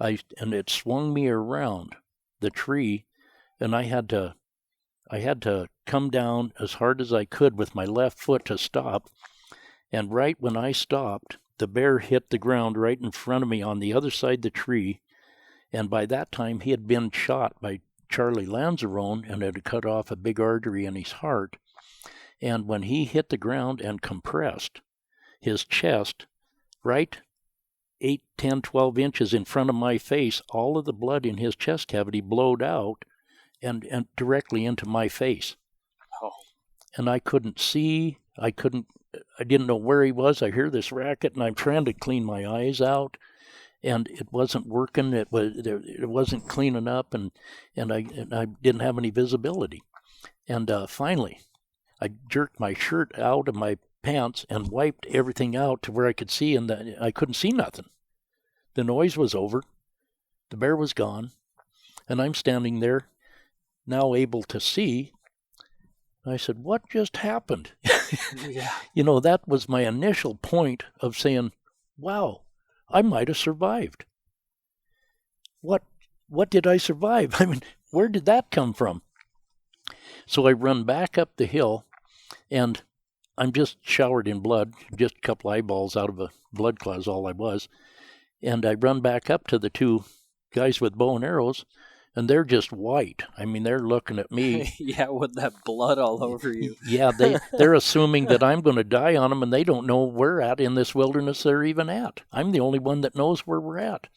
it swung me around the tree, and I had to I had to come down as hard as I could with my left foot to stop. And right when I stopped, the bear hit the ground right in front of me on the other side of the tree. And by that time, he had been shot by Charlie Lanzarone and had cut off a big artery in his heart. And when he hit the ground and compressed, his chest, right 8, 10, 12 inches in front of my face, all of the blood in his chest cavity blowed out and directly into my face. Oh. And I couldn't see. I didn't know where he was. I hear this racket, and I'm trying to clean my eyes out, and it wasn't working. It wasn't cleaning up, and I didn't have any visibility. And finally, I jerked my shirt out of my pants and wiped everything out to where I could see, and I couldn't see nothing. The noise was over. The bear was gone, and I'm standing there, now able to see. I said, "What just happened?" Yeah. You know, that was my initial point of saying, "Wow, I might have survived." What did I survive? I mean, where did that come from? So I run back up the hill, and I'm just showered in blood, just a couple eyeballs out of a blood clot is all I was. And I run back up to the two guys with bow and arrows, and they're just white. I mean, they're looking at me. Yeah, with that blood all over you. Yeah, they're assuming that I'm going to die on them, and they don't know where at in this wilderness they're even at. I'm the only one that knows where we're at.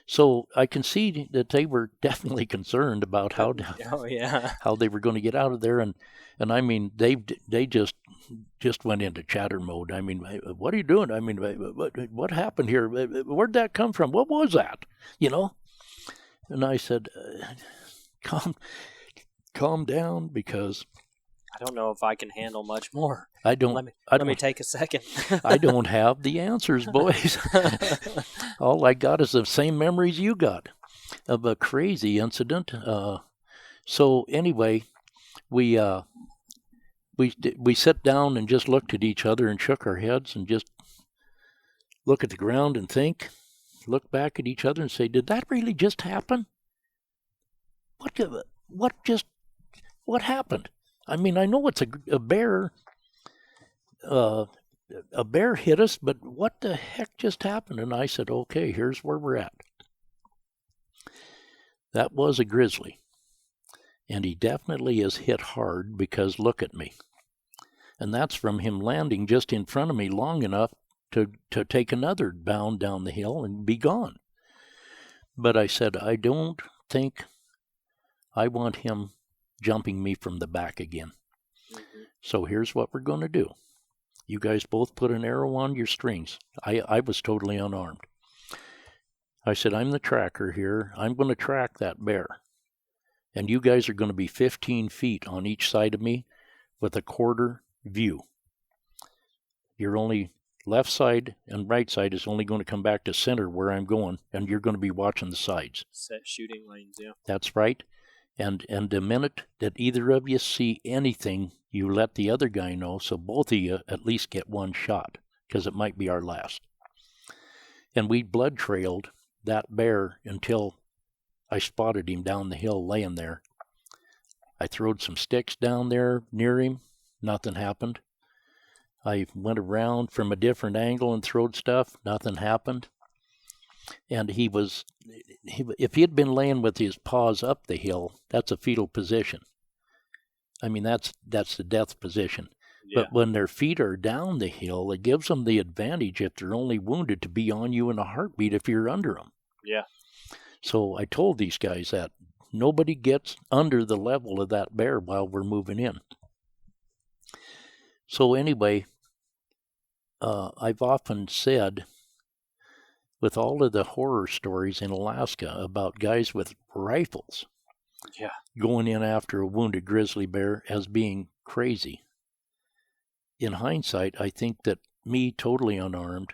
So I can see that they were definitely concerned about how they were going to get out of there, and I mean they just went into chatter mode. I mean, what are you doing? I mean, what happened here? Where'd that come from? What was that? You know? And I said, calm down, because I don't know if I can handle much more. Let me take a second. I don't have the answers, boys. All I got is the same memories you got of a crazy incident. So anyway, we sat down and just looked at each other and shook our heads and just look at the ground and think. Look back at each other and say, "Did that really just happen? What happened? I mean, I know it's a bear. A bear hit us, but what the heck just happened?" And I said, "Okay, here's where we're at. That was a grizzly, and he definitely is hit hard, because look at me. And that's from him landing just in front of me long enough to take another bound down the hill and be gone. But I said, I don't think I want him jumping me from the back again. Mm-hmm. So here's what we're going to do. You guys both put an arrow on your strings." I was totally unarmed. I said, "I'm the tracker here. I'm going to track that bear. And you guys are going to be 15 feet on each side of me with a quarter view. Your only left side and right side is only going to come back to center where I'm going, and you're going to be watching the sides." Set shooting lanes, yeah. That's right. And the minute that either of you see anything, you let the other guy know, so both of you at least get one shot, because it might be our last. And we blood trailed that bear until I spotted him down the hill laying there. I throwed some sticks down there near him. Nothing happened. I went around from a different angle and throwed stuff. Nothing happened. And if he had been laying with his paws up the hill, that's a fetal position. I mean, that's the death position. Yeah. But when their feet are down the hill, it gives them the advantage, if they're only wounded, to be on you in a heartbeat if you're under them. Yeah. So I told these guys that nobody gets under the level of that bear while we're moving in. So anyway, I've often said, with all of the horror stories in Alaska about guys with rifles going in after a wounded grizzly bear as being crazy. In hindsight, I think that me totally unarmed,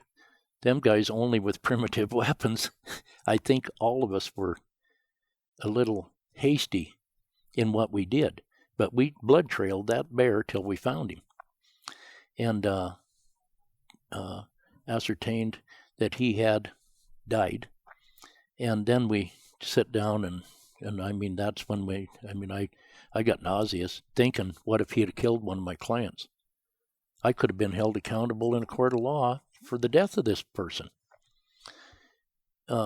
them guys only with primitive weapons, I think all of us were a little hasty in what we did. But we blood trailed that bear till we found him, and ascertained that he had died. And then we sit down And I mean, that's when I got nauseous thinking, what if he had killed one of my clients? I could have been held accountable in a court of law for the death of this person.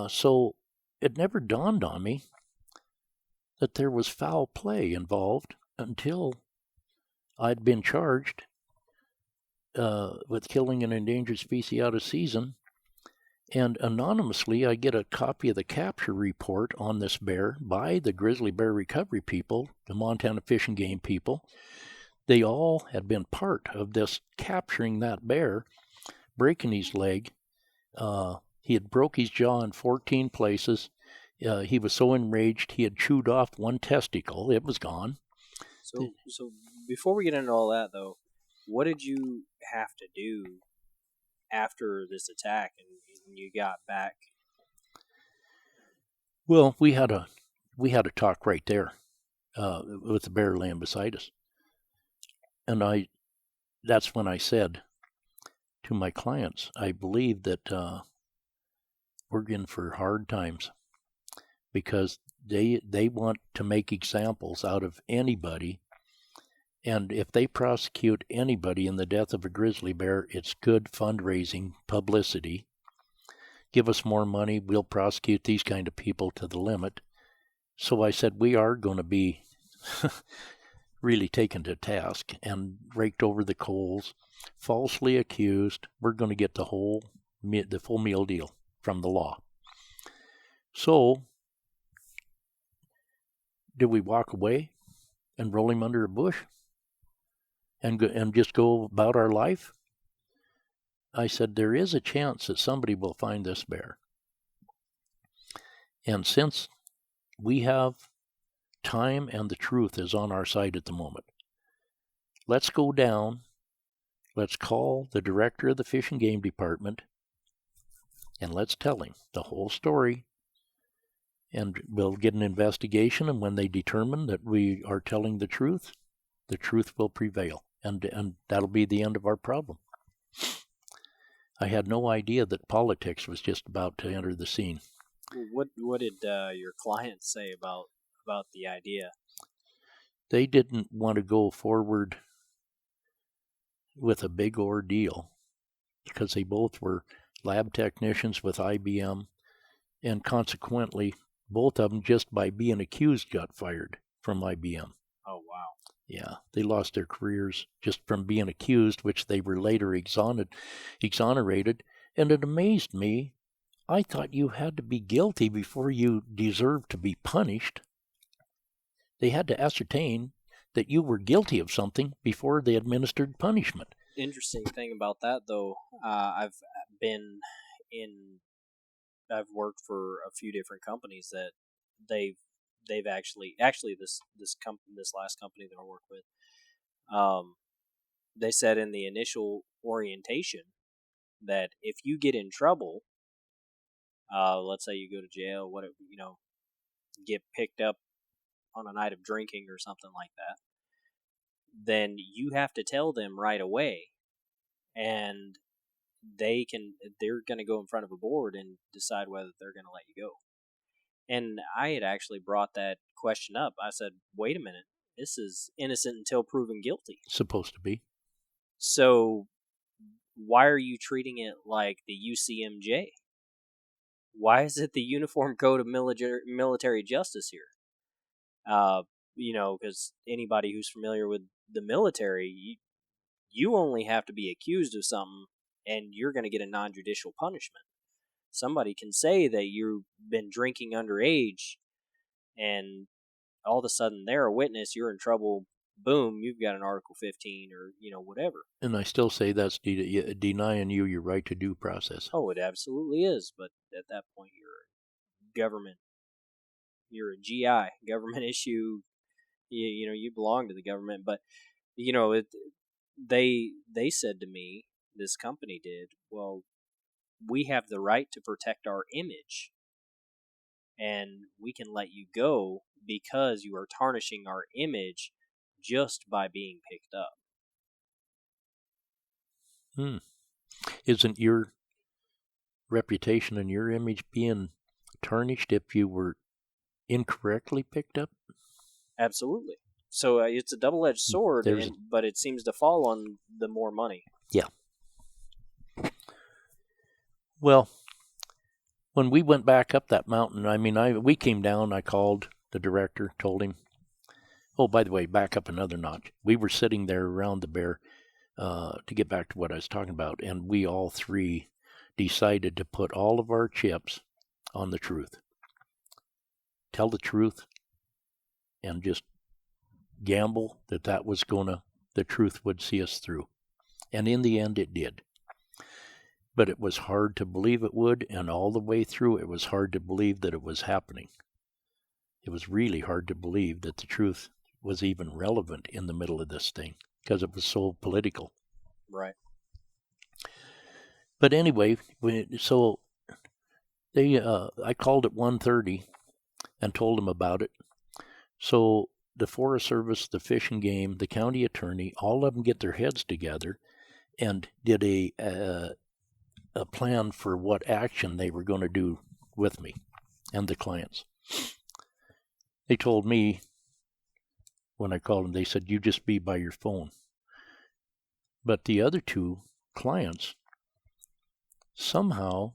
So it never dawned on me that there was foul play involved until I'd been charged with killing an endangered species out of season. And anonymously, I get a copy of the capture report on this bear by the grizzly bear recovery people, the Montana Fish and Game people. They all had been part of this capturing that bear, breaking his leg. He had broke his jaw in 14 places. He was so enraged he had chewed off one testicle. It was gone. So before we get into all that, though, what did you have to do after this attack and you got back? Well, we had a talk right there with the bear laying beside us, and that's when I said to my clients, I believe that we're in for hard times, because they want to make examples out of anybody. And if they prosecute anybody in the death of a grizzly bear, it's good fundraising publicity. Give us more money, we'll prosecute these kind of people to the limit. So I said, we are going to be really taken to task and raked over the coals, falsely accused. We're going to get the full meal deal from the law. So, do we walk away and roll him under a bush and just go about our life? I said, there is a chance that somebody will find this bear. And since we have time and the truth is on our side at the moment, let's go down, let's call the director of the Fish and Game Department, and let's tell him the whole story. And we'll get an investigation, and when they determine that we are telling the truth will prevail, and that'll be the end of our problem. I had no idea that politics was just about to enter the scene. What did your clients say about the idea? They didn't want to go forward with a big ordeal because they both were lab technicians with IBM, and consequently, both of them, just by being accused, got fired from IBM. Oh, wow. Yeah, they lost their careers just from being accused, which they were later exonerated. And it amazed me. I thought you had to be guilty before you deserved to be punished. They had to ascertain that you were guilty of something before they administered punishment. Interesting thing about that, though, I've worked for a few different companies that they've actually this last company that I work with, they said in the initial orientation that if you get in trouble, let's say you go to jail, get picked up on a night of drinking or something like that, then you have to tell them right away, and they're going to go in front of a board and decide whether they're going to let you go. And I had actually brought that question up. I said, wait a minute, this is innocent until proven guilty. Supposed to be. So why are you treating it like the UCMJ? Why is it the Uniform Code of Military Justice here? Because anybody who's familiar with the military, you only have to be accused of something and you're going to get a non-judicial punishment. Somebody can say that you've been drinking underage, and all of a sudden they're a witness, you're in trouble, boom, you've got an Article 15 or, whatever. And I still say that's denying you your right to due process. Oh, it absolutely is, but at that point you're a GI, government issue, you belong to the government. But, they said to me, this company did, well, we have the right to protect our image, and we can let you go because you are tarnishing our image just by being picked up. Isn't your reputation and your image being tarnished if you were incorrectly picked up. Absolutely. So it's a double-edged sword, There's- but it seems to fall on the more money. Yeah. Well, when we went back up that mountain, I mean, we came down. I called the director, told him. Oh, by the way, back up another notch. We were sitting there around the bear, to get back to what I was talking about, and we all three decided to put all of our chips on the truth. Tell the truth, and just gamble that the truth would see us through. And in the end, it did. But it was hard to believe it would, and all the way through, it was hard to believe that it was happening. It was really hard to believe that the truth was even relevant in the middle of this thing, because it was so political. Right. But anyway, so I called at 1:30 and told them about it. So the Forest Service, the Fish and Game, the county attorney, all of them get their heads together and did a plan for what action they were going to do with me and the clients. They told me when I called them, they said, you just be by your phone. But the other two clients somehow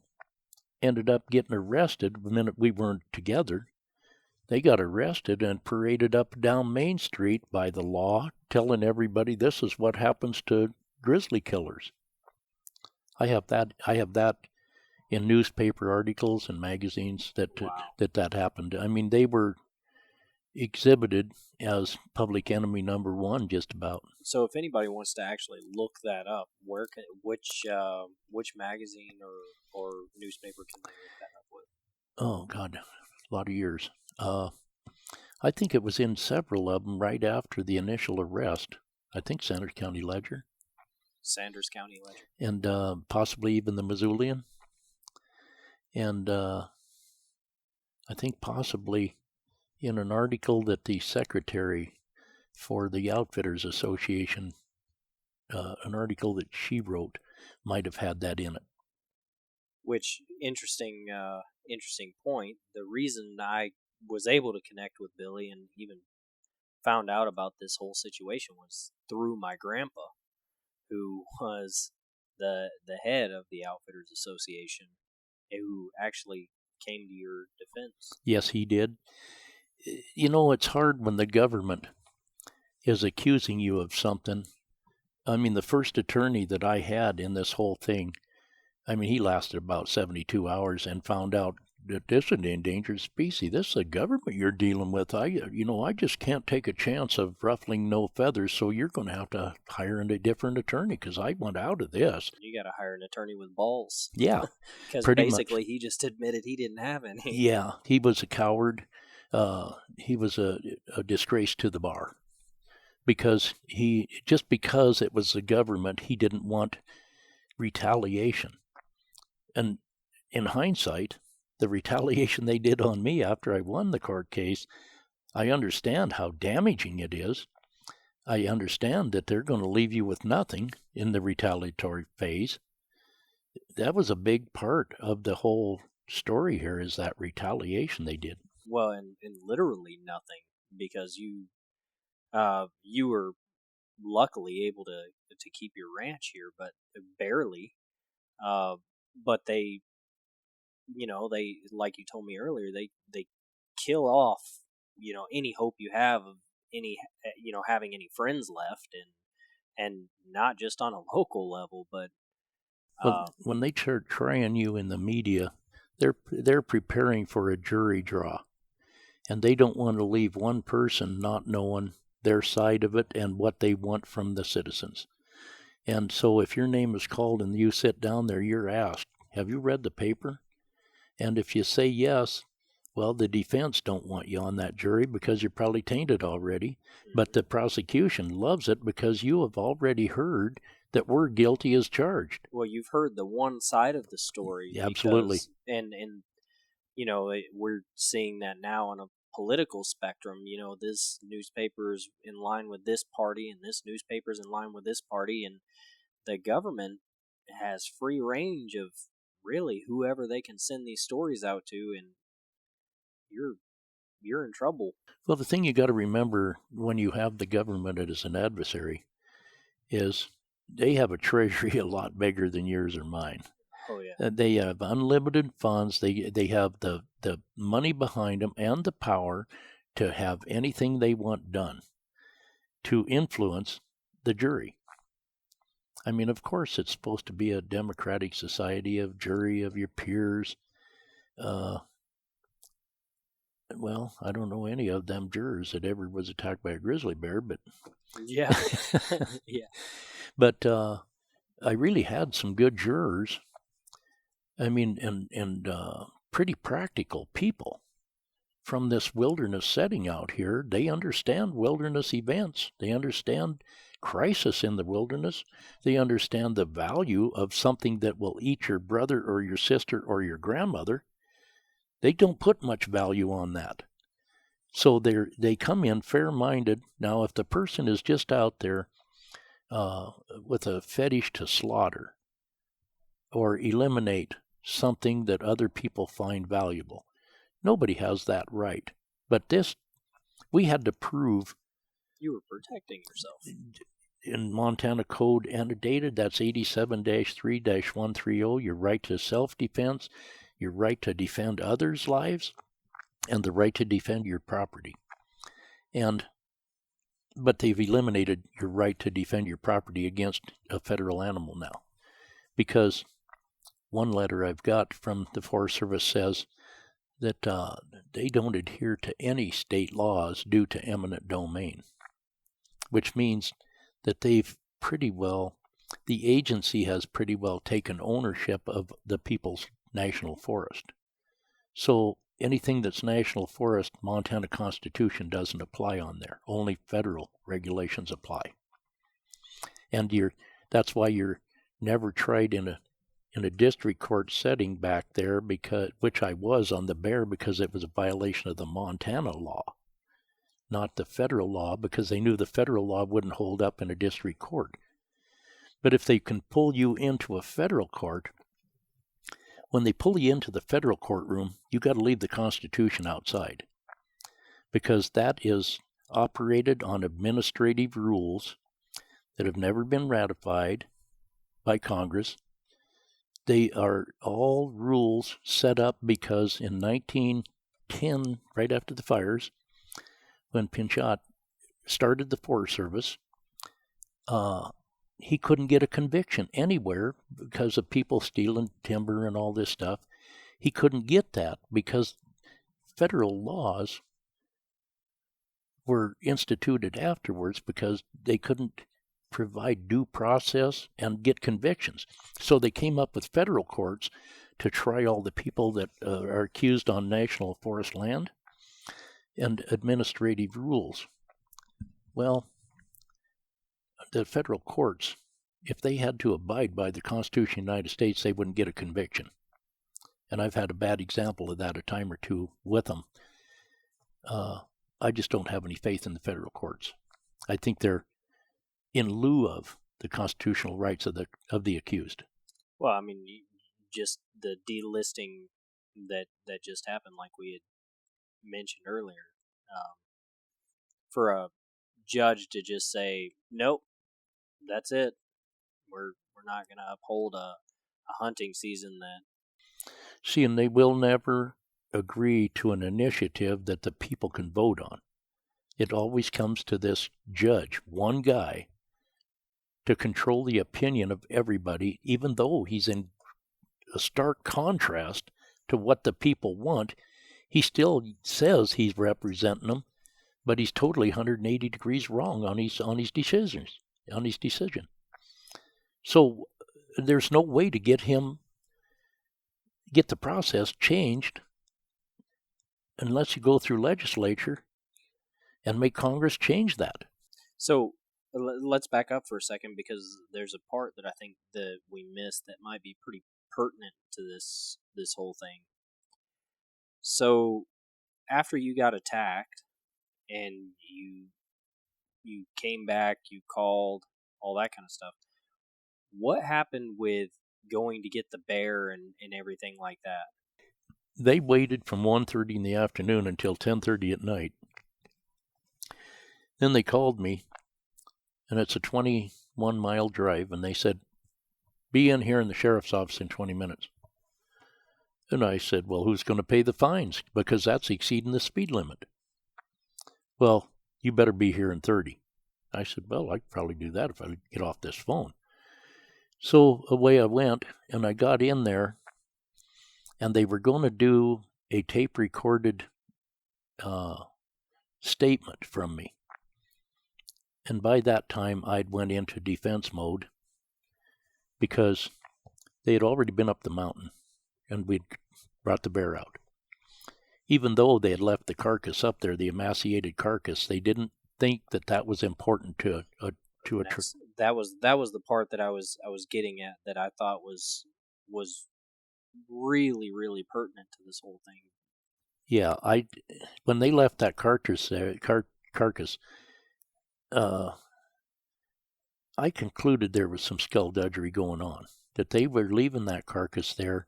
ended up getting arrested the minute we weren't together. They got arrested and paraded up down Main Street by the law, telling everybody this is what happens to grizzly killers. I have that in newspaper articles and magazines that happened. I mean, they were exhibited as public enemy number one, just about. So if anybody wants to actually look that up, which magazine or newspaper can they look that up with? Oh God, a lot of years. I think it was in several of them right after the initial arrest. I think Sanders County Ledger. Sanders County Ledger. And possibly even the Missoulian. And I think possibly in an article that the secretary for the Outfitters Association, an article that she wrote, might have had that in it. Which, interesting point. The reason I was able to connect with Billy and even found out about this whole situation was through my grandpa, who was the head of the Outfitters Association, who actually came to your defense. Yes, he did. You know, it's hard when the government is accusing you of something. I mean, the first attorney that I had in this whole thing, I mean, he lasted about 72 hours and found out that this is an endangered species. This is a government you're dealing with. I just can't take a chance of ruffling no feathers, so you're going to have to hire a different attorney because I want out of this. You got to hire an attorney with balls. Yeah. Because basically he just admitted he didn't have any. Yeah, he was a coward. He was a disgrace to the bar because because it was the government, he didn't want retaliation. And in hindsight, the retaliation they did on me after I won the court case, I understand how damaging it is. I understand that they're going to leave you with nothing in the retaliatory phase. That was a big part of the whole story here, is that retaliation they did. Well, and literally nothing, because you were luckily able to keep your ranch here, but barely. But they, they, like you told me earlier, they kill off, any hope you have of any, having any friends left, and not just on a local level, but when they start trying you in the media, they're preparing for a jury draw, and they don't want to leave one person not knowing their side of it and what they want from the citizens. And so if your name is called and you sit down there, you're asked, have you read the paper? And if you say yes, well, the defense don't want you on that jury because you're probably tainted already. But the prosecution loves it because you have already heard that we're guilty as charged. Well, you've heard the one side of the story. Yeah, absolutely. And we're seeing that now on a political spectrum. This newspaper is in line with this party, and this newspaper is in line with this party, and the government has free range of really whoever they can send these stories out to, and you're in trouble. Well, the thing you got to remember when you have the government as an adversary is they have a treasury a lot bigger than yours or mine. Oh yeah. They have unlimited funds. They have the money behind them and the power to have anything they want done to influence the jury. I mean, of course, it's supposed to be a democratic society of jury of your peers. Well, I don't know any of them jurors that ever was attacked by a grizzly bear, but Yeah. Yeah. but I really had some good jurors. I mean, and pretty practical people from this wilderness setting out here. They understand wilderness events. They understand crisis in the wilderness. They understand the value of something that will eat your brother or your sister or your grandmother. They don't put much value on that. So they come in fair-minded. Now, if the person is just out there with a fetish to slaughter or eliminate something that other people find valuable, nobody has that right. But this, we had to prove. You were protecting yourself. In Montana Code annotated, that's 87-3-130, your right to self-defense, your right to defend others' lives, and the right to defend your property. But they've eliminated your right to defend your property against a federal animal now. Because one letter I've got from the Forest Service says that they don't adhere to any state laws due to eminent domain, which means that the agency has pretty well taken ownership of the people's national forest. So anything that's national forest, Montana Constitution doesn't apply on there. Only federal regulations apply. And that's why you're never tried in a district court setting back there, which I was on the bear, because it was a violation of the Montana law, not the federal law, because they knew the federal law wouldn't hold up in a district court. But if they can pull you into a federal court, when they pull you into the federal courtroom, you got to leave the Constitution outside, because that is operated on administrative rules that have never been ratified by Congress. They are all rules set up because in 1910, right after the fires, when Pinchot started the Forest Service, he couldn't get a conviction anywhere because of people stealing timber and all this stuff. He couldn't get that because federal laws were instituted afterwards because they couldn't provide due process and get convictions. So they came up with federal courts to try all the people that are accused on national forest land and administrative rules. Well, the federal courts, if they had to abide by the Constitution of the United States, they wouldn't get a conviction. And I've had a bad example of that a time or two with them. I just don't have any faith in the federal courts. I think they're in lieu of the constitutional rights of the accused. Well, I mean, just the delisting that just happened, like we had mentioned earlier, for a judge to just say, nope, that's it. We're not going to uphold a hunting season that. See, and they will never agree to an initiative that the people can vote on. It always comes to this judge, one guy, to control the opinion of everybody, even though he's in a stark contrast to what the people want. He still says he's representing them, but he's totally 180 degrees wrong on his decision. So there's no way to get the process changed unless you go through legislature and make Congress change that. So let's back up for a second, because there's a part that I think that we missed that might be pretty pertinent to this whole thing. So after you got attacked and you came back, you called, all that kind of stuff, what happened with going to get the bear and everything like that? they waited from 1:30 in the afternoon until 10:30 at night. Then they called me, and it's a 21-mile drive, and they said, be in here in the sheriff's office in 20 minutes. And I said, well, who's going to pay the fines? Because that's exceeding the speed limit. Well, you better be here in 30. I said, well, I could probably do that if I get off this phone. So away I went, and I got in there, and they were going to do a tape-recorded statement from me. And by that time, I'd went into defense mode because they had already been up the mountain, and we'd brought the bear out. Even though they had left the carcass up there, the emaciated carcass, they didn't think that that was important to a that was the part that I was getting at, that I thought was really, really pertinent to this whole thing. Yeah, when they left that carcass, I concluded there was some skullduggery going on, that they were leaving that carcass there.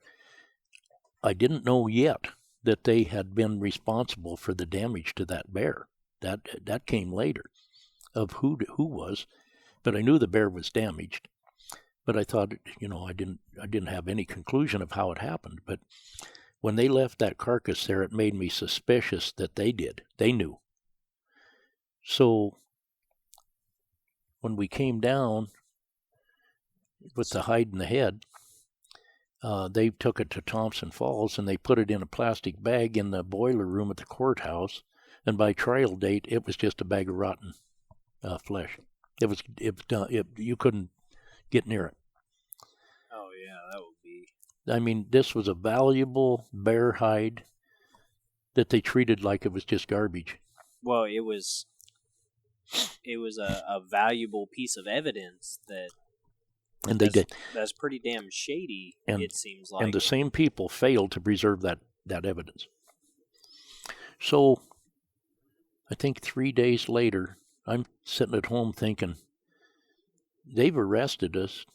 I didn't know yet that they had been responsible for the damage to that bear. That came later, of who was, but I knew the bear was damaged. But I thought, I didn't have any conclusion of how it happened. But when they left that carcass there, it made me suspicious that they did. They knew. So when we came down with the hide in the head, they took it to Thompson Falls, and they put it in a plastic bag in the boiler room at the courthouse. And by trial date, it was just a bag of rotten flesh. You couldn't get near it. Oh yeah, that would be. I mean, this was a valuable bear hide that they treated like it was just garbage. Well, it was a valuable piece of evidence that. And they did. That's pretty damn shady, it seems like. And the same people failed to preserve that evidence. So, I think 3 days later, I'm sitting at home thinking, they've arrested us,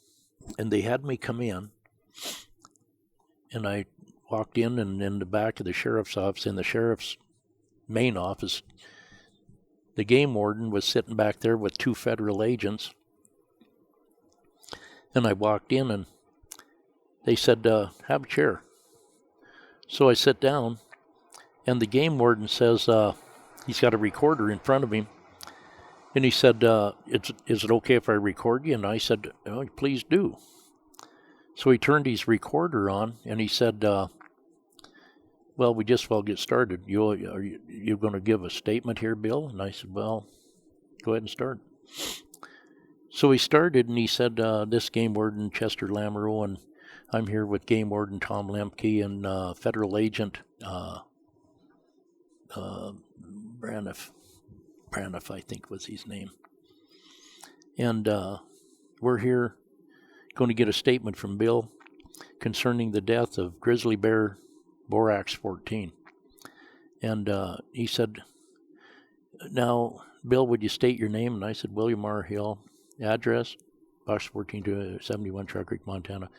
and they had me come in, and I walked in, and in the back of the sheriff's office, in the sheriff's main office, the game warden was sitting back there with 2 federal agents. And I walked in, and they said, have a chair. So I sit down, and the game warden says, he's got a recorder in front of him. And he said, is it okay if I record you? And I said, oh, please do. So he turned his recorder on, and he said, well, we just will get started. Are you going to give a statement here, Bill? And I said, well, go ahead and start. So he started, and he said, this game warden, Chester Lamoureux, and I'm here with game warden Tom Lemke and federal agent Braniff, I think was his name. And we're here going to get a statement from Bill concerning the death of grizzly bear Borax 14. And he said, now, Bill, would you state your name? And I said, William R. Hill. Address, Box 14 to 71, Truck Creek, Montana.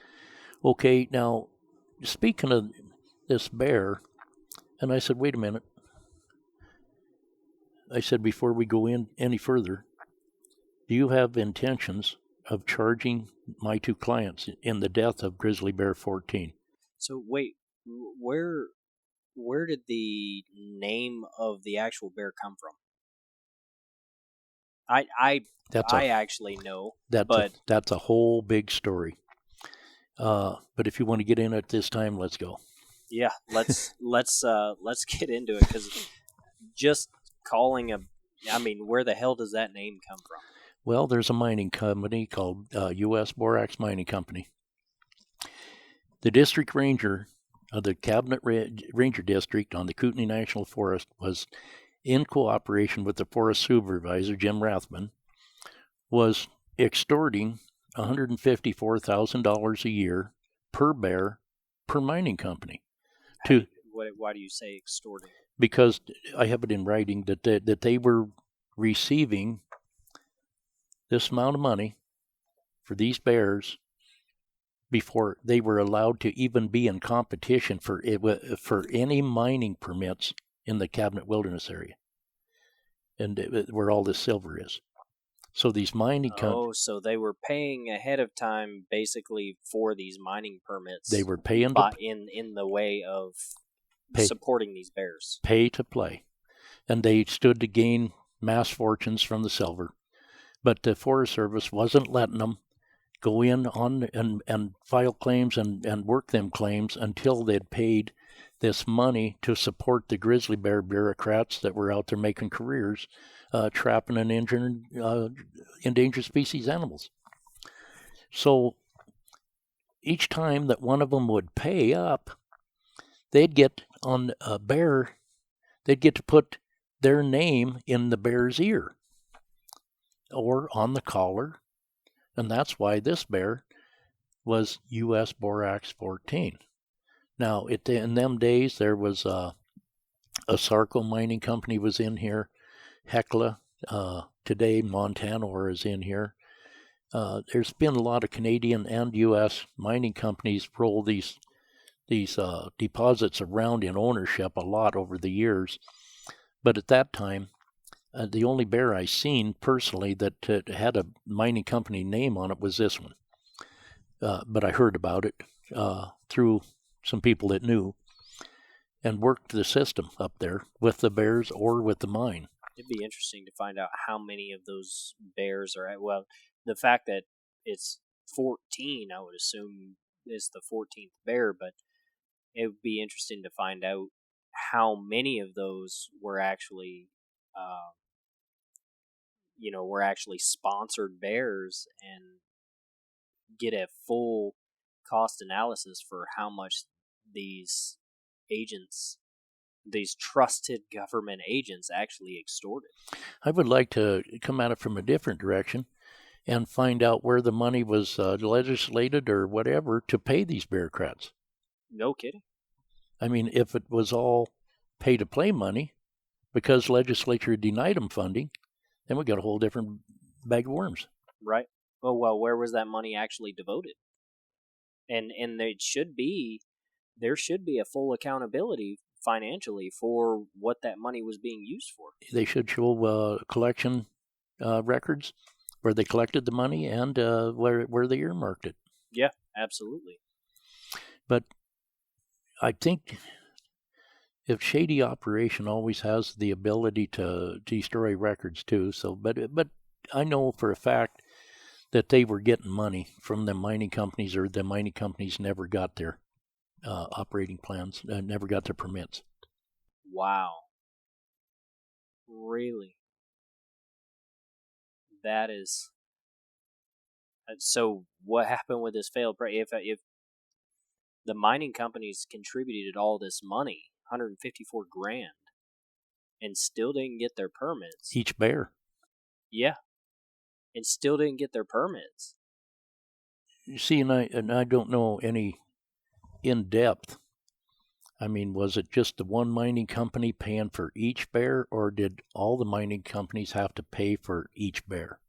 Okay, now, speaking of this bear, and I said, wait a minute. I said, before we go in any further, do you have intentions of charging my 2 clients in the death of grizzly bear 14? So wait, where did the name of the actual bear come from? I actually know, that's a whole big story. But if you want to get in at this time, let's go. Yeah, let's get into it, because just calling where the hell does that name come from? Well, there's a mining company called U.S. Borax Mining Company. The district ranger of the Cabinet Ranger District on the Kootenai National Forest was, in cooperation with the forest supervisor, Jim Rathman, was extorting $154,000 a year per bear per mining company. Why do you say extorting? Because I have it in writing that they were receiving this amount of money for these bears before they were allowed to even be in competition for any mining permits in the Cabinet Wilderness area, and where all this silver is. So these mining companies, so they were paying ahead of time, basically, for these mining permits. they were paying in the way of Pay. supporting these bears. Pay to play, and they stood to gain mass fortunes from the silver. But the Forest Service wasn't letting them go in on and file claims and work them claims until they'd paid this money to support the grizzly bear bureaucrats that were out there making careers trapping and injuring endangered species animals. So each time that one of them would pay up, they'd get on a bear, they'd get to put their name in the bear's ear or on the collar. And that's why this bear was U.S. Borax 14. Now, in them days, there was a Sarco mining company was in here. Hecla, today Montana ore is in here. There's been a lot of Canadian and U.S. mining companies roll these deposits around in ownership a lot over the years. But at that time, the only bear I seen personally that had a mining company name on it was this one. But I heard about it through some people that knew and worked the system up there with the bears or with the mine. It'd be interesting to find out how many of those bears are at. Well, the fact that it's 14, I would assume is the 14th bear, but it would be interesting to find out how many of those were actually were actually sponsored bears, and get a full cost analysis for how much these agents, these trusted government agents, actually extorted. I would like to come at it from a different direction and find out where the money was legislated or whatever to pay these bureaucrats. No kidding. I mean, if it was all pay-to-play money because legislature denied them funding, then we got a whole different bag of worms. Right. Well, where was that money actually devoted? And there should be a full accountability financially for what that money was being used for. They should show collection records where they collected the money and where they earmarked it. Yeah, absolutely. But I think if shady operation always has the ability to destroy records too. So, but I know for a fact that they were getting money from the mining companies, or the mining companies never got their operating plans, never got their permits. Wow. Really? That is. So what happened with this failed project? If the mining companies contributed all this money, $154,000, and still didn't get their permits. Each bear. Yeah. And still didn't get their permits. You see, and I don't know any in depth. I mean, was it just the one mining company paying for each bear, or did all the mining companies have to pay for each bear?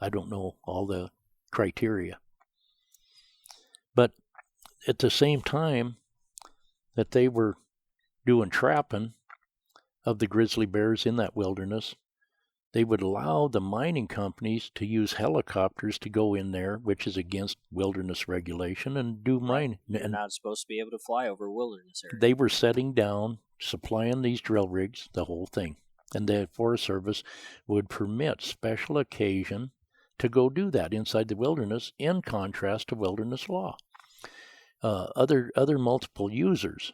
I don't know all the criteria. But at the same time that they were doing trapping of the grizzly bears in that wilderness, they would allow the mining companies to use helicopters to go in there, which is against wilderness regulation, and do mining. They're not supposed to be able to fly over wilderness areas. They were setting down, supplying these drill rigs, the whole thing. And the Forest Service would permit special occasion to go do that inside the wilderness, in contrast to wilderness law. Other multiple users,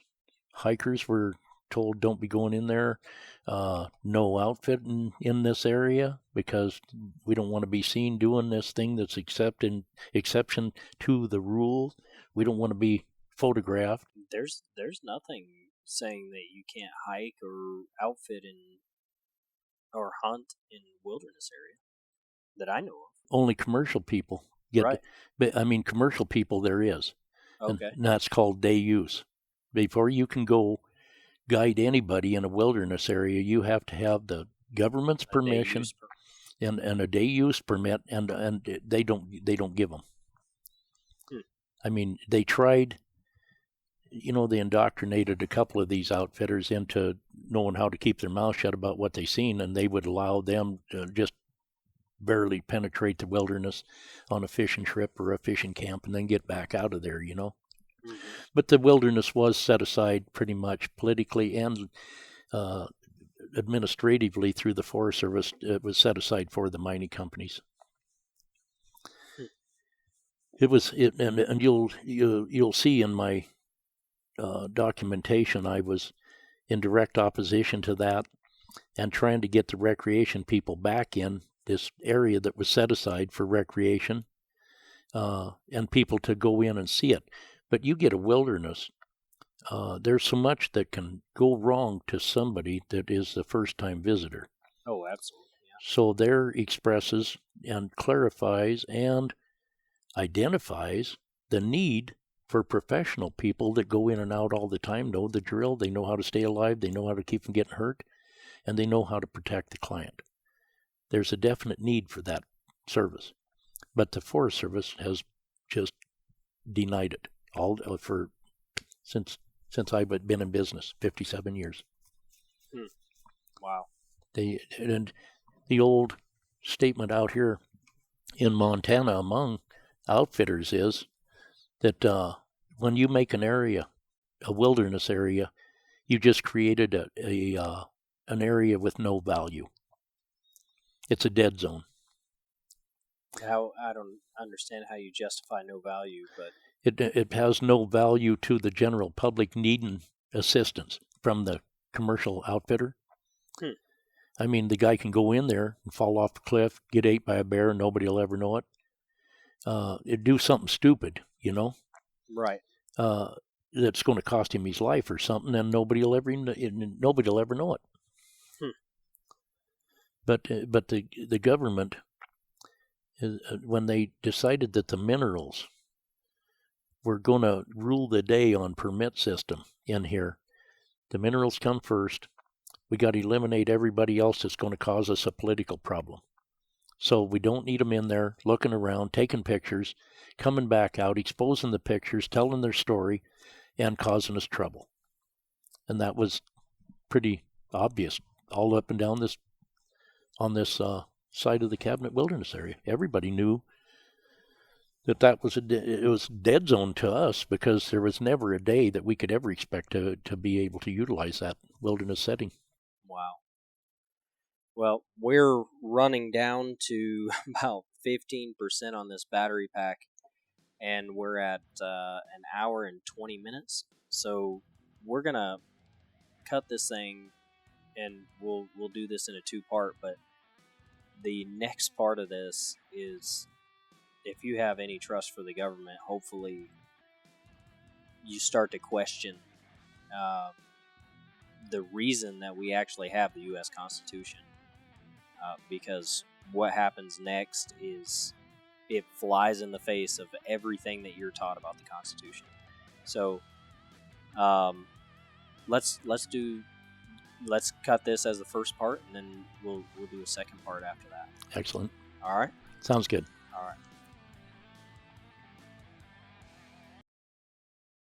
hikers were told don't be going in there, no outfitting in this area because we don't want to be seen doing this thing that's exception to the rules. We don't want to be photographed. There's nothing saying that you can't hike or outfit in or hunt in wilderness area that I know of. Only commercial people get right. But I mean, commercial people there is. Okay. And that's called day use. Before you can go guide anybody in a wilderness area, you have to have the government's permission and a day use permit, and they don't give them. I mean, they tried, they indoctrinated a couple of these outfitters into knowing how to keep their mouth shut about what they seen, and they would allow them to just barely penetrate the wilderness on a fishing trip or a fishing camp and then get back out of there, Mm-hmm. But the wilderness was set aside pretty much politically and administratively through the Forest Service. It was set aside for the mining companies. And you'll see in my documentation, I was in direct opposition to that and trying to get the recreation people back in this area that was set aside for recreation and people to go in and see it. But you get a wilderness, there's so much that can go wrong to somebody that is the first-time visitor. Oh, absolutely. Yeah. So there expresses and clarifies and identifies the need for professional people that go in and out all the time, know the drill, they know how to stay alive, they know how to keep from getting hurt, and they know how to protect the client. There's a definite need for that service. But the Forest Service has just denied it all since I've been in business, 57 years. Wow. And the old statement out here in Montana among outfitters is that when you make an area, a wilderness area, you just created an area with no value. It's a dead zone. I don't understand how you justify no value, but it has no value to the general public needing assistance from the commercial outfitter. I mean, the guy can go in there and fall off the cliff, get ate by a bear, and nobody will ever know it. It'd do something stupid, right. That's going to cost him his life or something, and nobody will ever know it. But the government, when they decided that the minerals were going to rule the day on permit system in here, the minerals come first. We got to eliminate everybody else that's going to cause us a political problem. So we don't need them in there looking around, taking pictures, coming back out, exposing the pictures, telling their story, and causing us trouble. And that was pretty obvious all up and down on this side of the Cabinet Wilderness area. Everybody knew that was it was dead zone to us because there was never a day that we could ever expect to be able to utilize that wilderness setting. Wow. Well, we're running down to about 15% on this battery pack, and we're at an hour and 20 minutes. So we're gonna cut this thing, and we'll do this in a 2-part. But the next part of this is, if you have any trust for the government, hopefully you start to question the reason that we actually have the U.S. Constitution. Because what happens next is it flies in the face of everything that you're taught about the Constitution. So let's cut this as the first part, and then we'll do a second part after that. Excellent. All right. Sounds good.